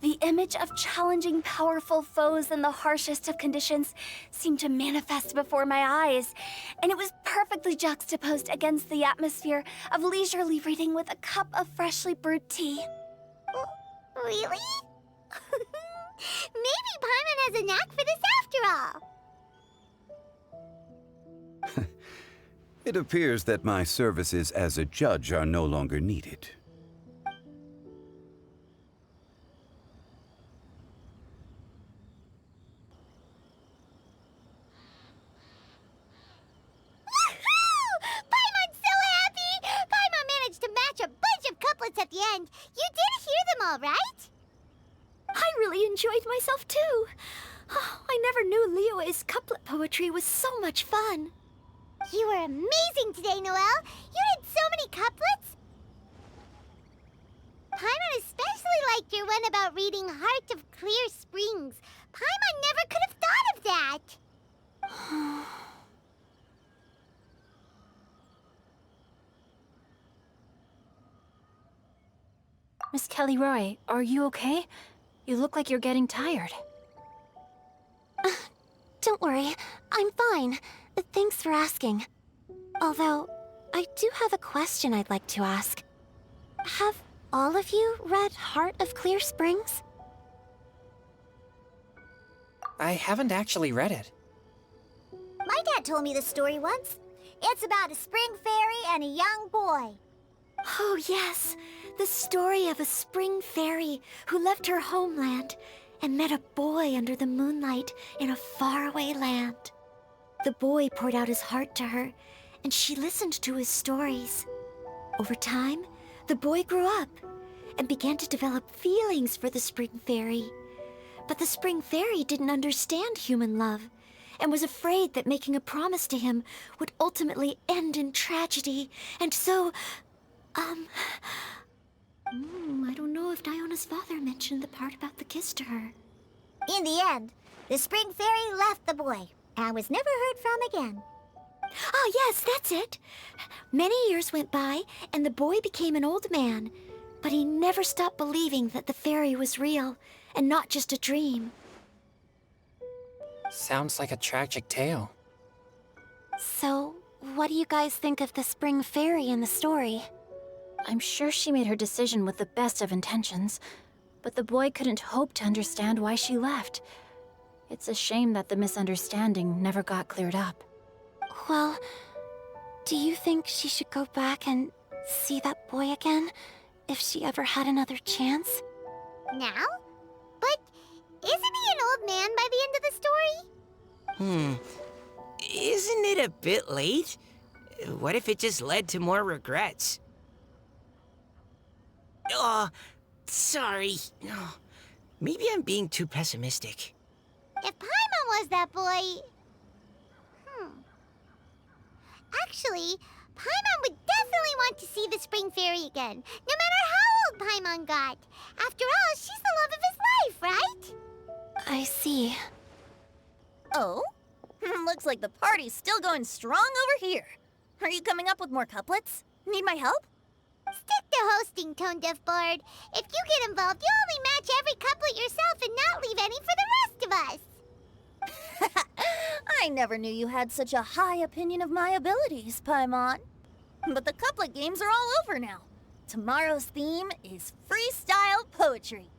The image of challenging powerful foes in the harshest of conditions seemed to manifest before my eyes, and it was perfectly juxtaposed against the atmosphere of leisurely reading with a cup of freshly brewed tea. Really? Maybe Paimon has a knack for this after all. It appears that my services as a judge are no longer needed. Paimon's so happy! Paimon managed to match a bunch of couplets at the end. You did hear them all, right? I really enjoyed myself too. Oh, I never knew Liyue's couplet poetry was so much fun. You were amazing today, Noelle. You did so many couplets. Paimon especially liked your one about reading Heart of Clear Springs. Paimon never could have thought of that. Miss Kelly Roy, are you okay? You look like you're getting tired. Don't worry, I'm fine. Thanks for asking. Although, I do have a question I'd like to ask. Have all of you read Heart of Clear Springs? I haven't actually read it. My dad told me the story once. It's about a spring fairy and a young boy. Oh, yes. The story of a spring fairy who left her homeland and met a boy under the moonlight in a faraway land. The boy poured out his heart to her, and she listened to his stories. Over time, the boy grew up and began to develop feelings for the spring fairy. But the spring fairy didn't understand human love and was afraid that making a promise to him would ultimately end in tragedy. And so, I don't know if Diona's father mentioned the part about the kiss to her. In the end, the spring fairy left the boy and was never heard from again. Oh, yes, that's it. Many years went by, and the boy became an old man. But he never stopped believing that the fairy was real, and not just a dream. Sounds like a tragic tale. So, what do you guys think of the spring fairy in the story? I'm sure she made her decision with the best of intentions, but the boy couldn't hope to understand why she left. It's a shame that the misunderstanding never got cleared up. Well, do you think she should go back and see that boy again, if she ever had another chance? Now? But isn't he an old man by the end of the story? Isn't it a bit late? What if it just led to more regrets? Oh, sorry. Oh, maybe I'm being too pessimistic. If Paimon was that boy... Actually, Paimon would definitely want to see the Spring Fairy again, no matter how old Paimon got. After all, she's the love of his life, right? I see. Oh? Looks like the party's still going strong over here. Are you coming up with more couplets? Need my help? Stick to hosting, Tone Deaf Bard. If you get involved, you'll only match every couplet yourself and not leave any for the rest of us. I never knew you had such a high opinion of my abilities, Paimon. But the couplet games are all over now. Tomorrow's theme is freestyle poetry.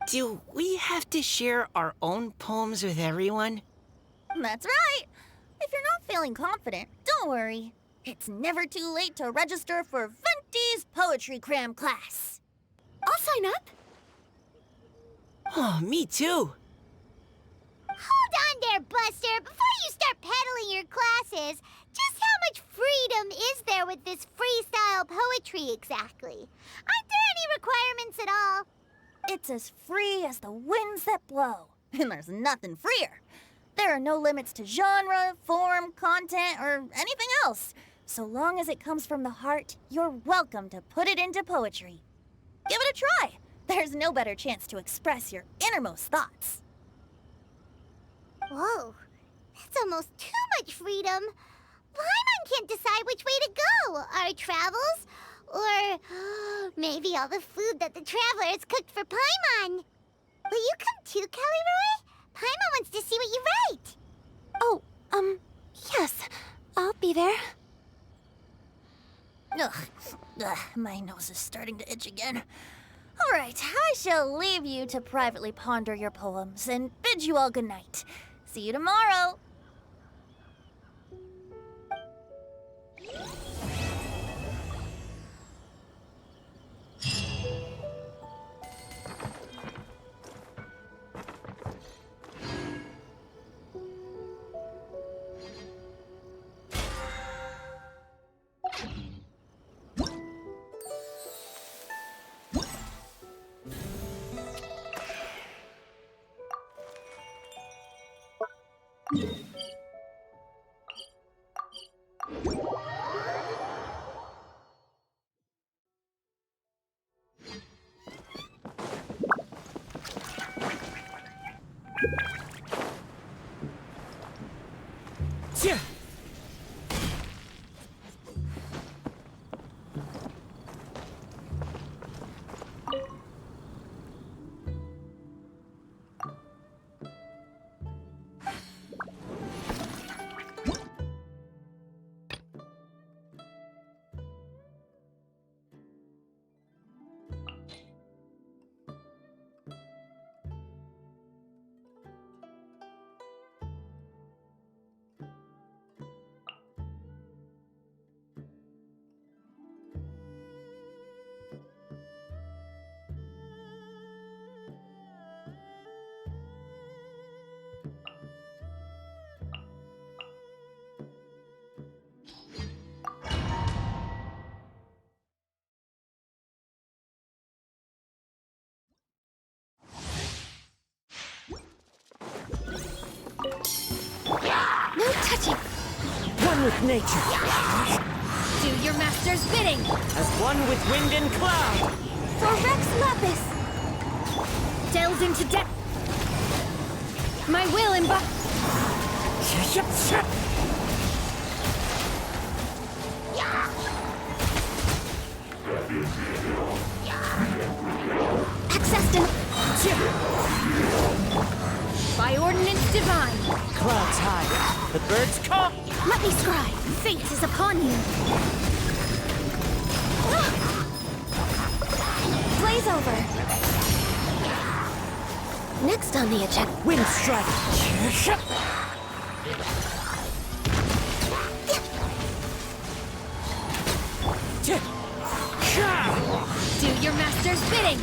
Do we have to share our own poems with everyone? That's right. If you're not feeling confident, don't worry. It's never too late to register for Venti's Poetry Cram class. I'll sign up. Oh, me too. Hold on there, Buster. Before you start peddling your classes, just how much freedom is there with this freestyle poetry exactly? Aren't there any requirements at all? It's as free as the winds that blow. And there's nothing freer. There are no limits to genre, form, content, or anything else. So long as it comes from the heart, you're welcome to put it into poetry. Give it a try. There's no better chance to express your innermost thoughts. Whoa, that's almost too much freedom. Paimon can't decide which way to go. Our travels, or maybe all the food that the travelers cooked for Paimon. Will you come too, Kelly Roy? Paimon wants to see what you write. Oh, yes. I'll be there. Ugh, my nose is starting to itch again. All right, I shall leave you to privately ponder your poems and bid you all good night. See you tomorrow. Yeah. No touching. One with nature, Do your master's bidding. as one with wind and cloud. For Rex Lapis. Delves into depth. My will accessed an... By ordinance divine. Clouds high, the birds call. Let me scry. Fate is upon you. flies over. Next on the agenda, Wind strike! Do your master's bidding!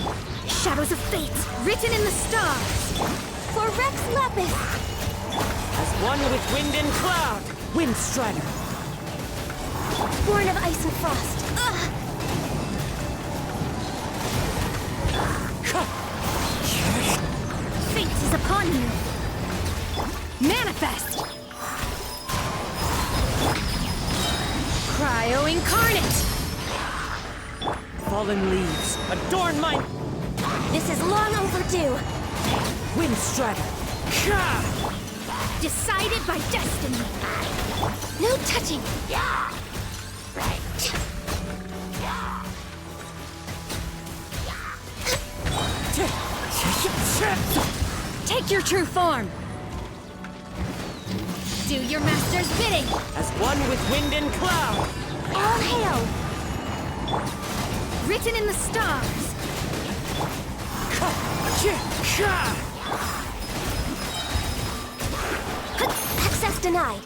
Shadows of fate, written in the stars! For Rex Lapis! As one with wind and cloud! Wind strider! Born of ice and frost! Fate is upon you! Manifest! Cryo incarnate! Fallen leaves, adorn my This is long overdue! wind strider! Decided by destiny! No touching! Take your true form! Do your master's bidding! As one with wind and cloud! All hail! Written in the stars! Access denied!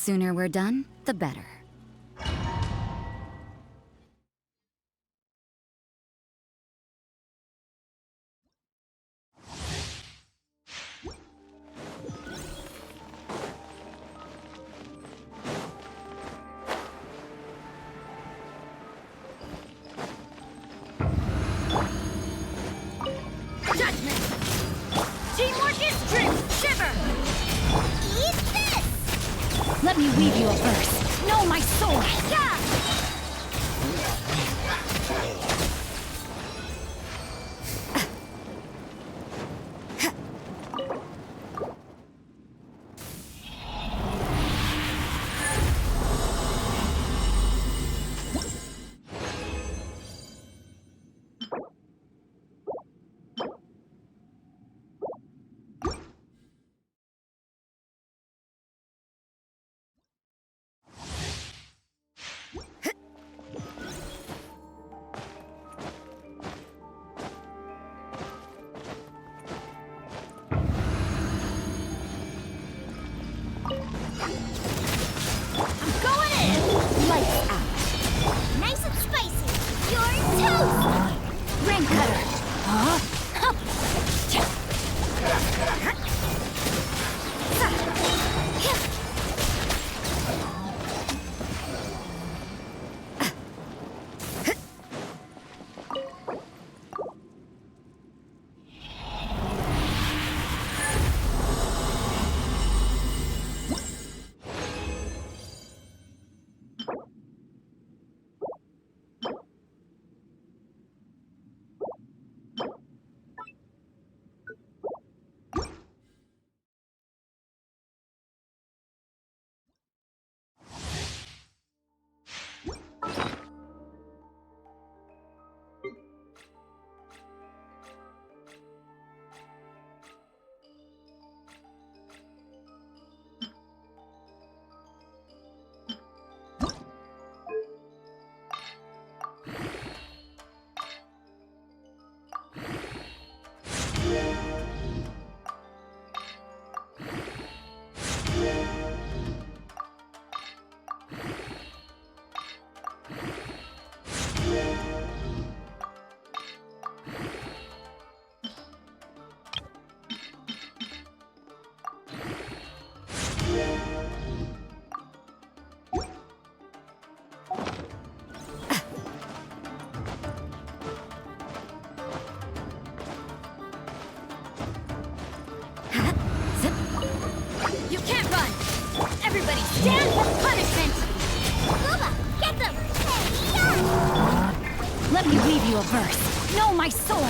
Sooner we're done, the better. Judgment! Teamwork is drift! Shiver! Eat this! Let me weave you a verse. Know my soul! Yeah! Lights out. Nice and spicy! You're toast! Rain cutter. Huh? You can't run! Everybody stand for punishment! Booba, get them! Let me weave you a verse. Know my soul!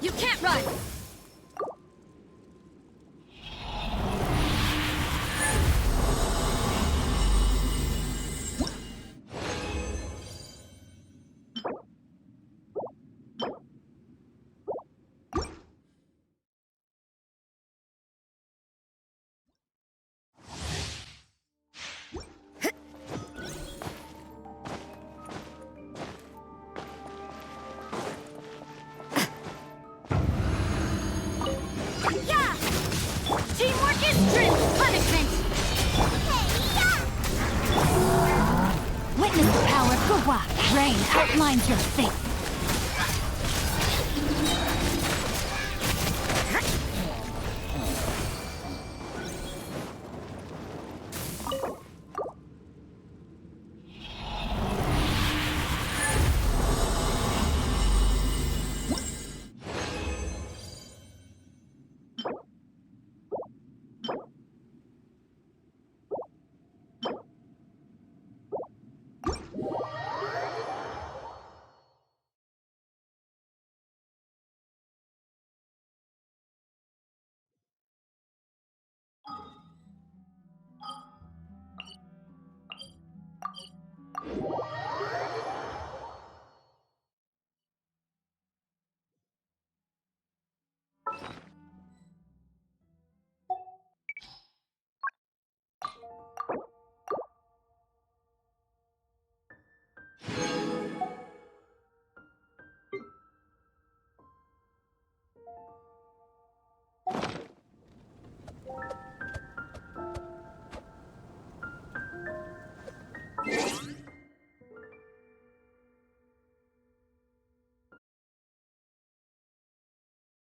You can't run! Teamwork is drift punishment! Witness the power of Gua. Rain outlines your fate.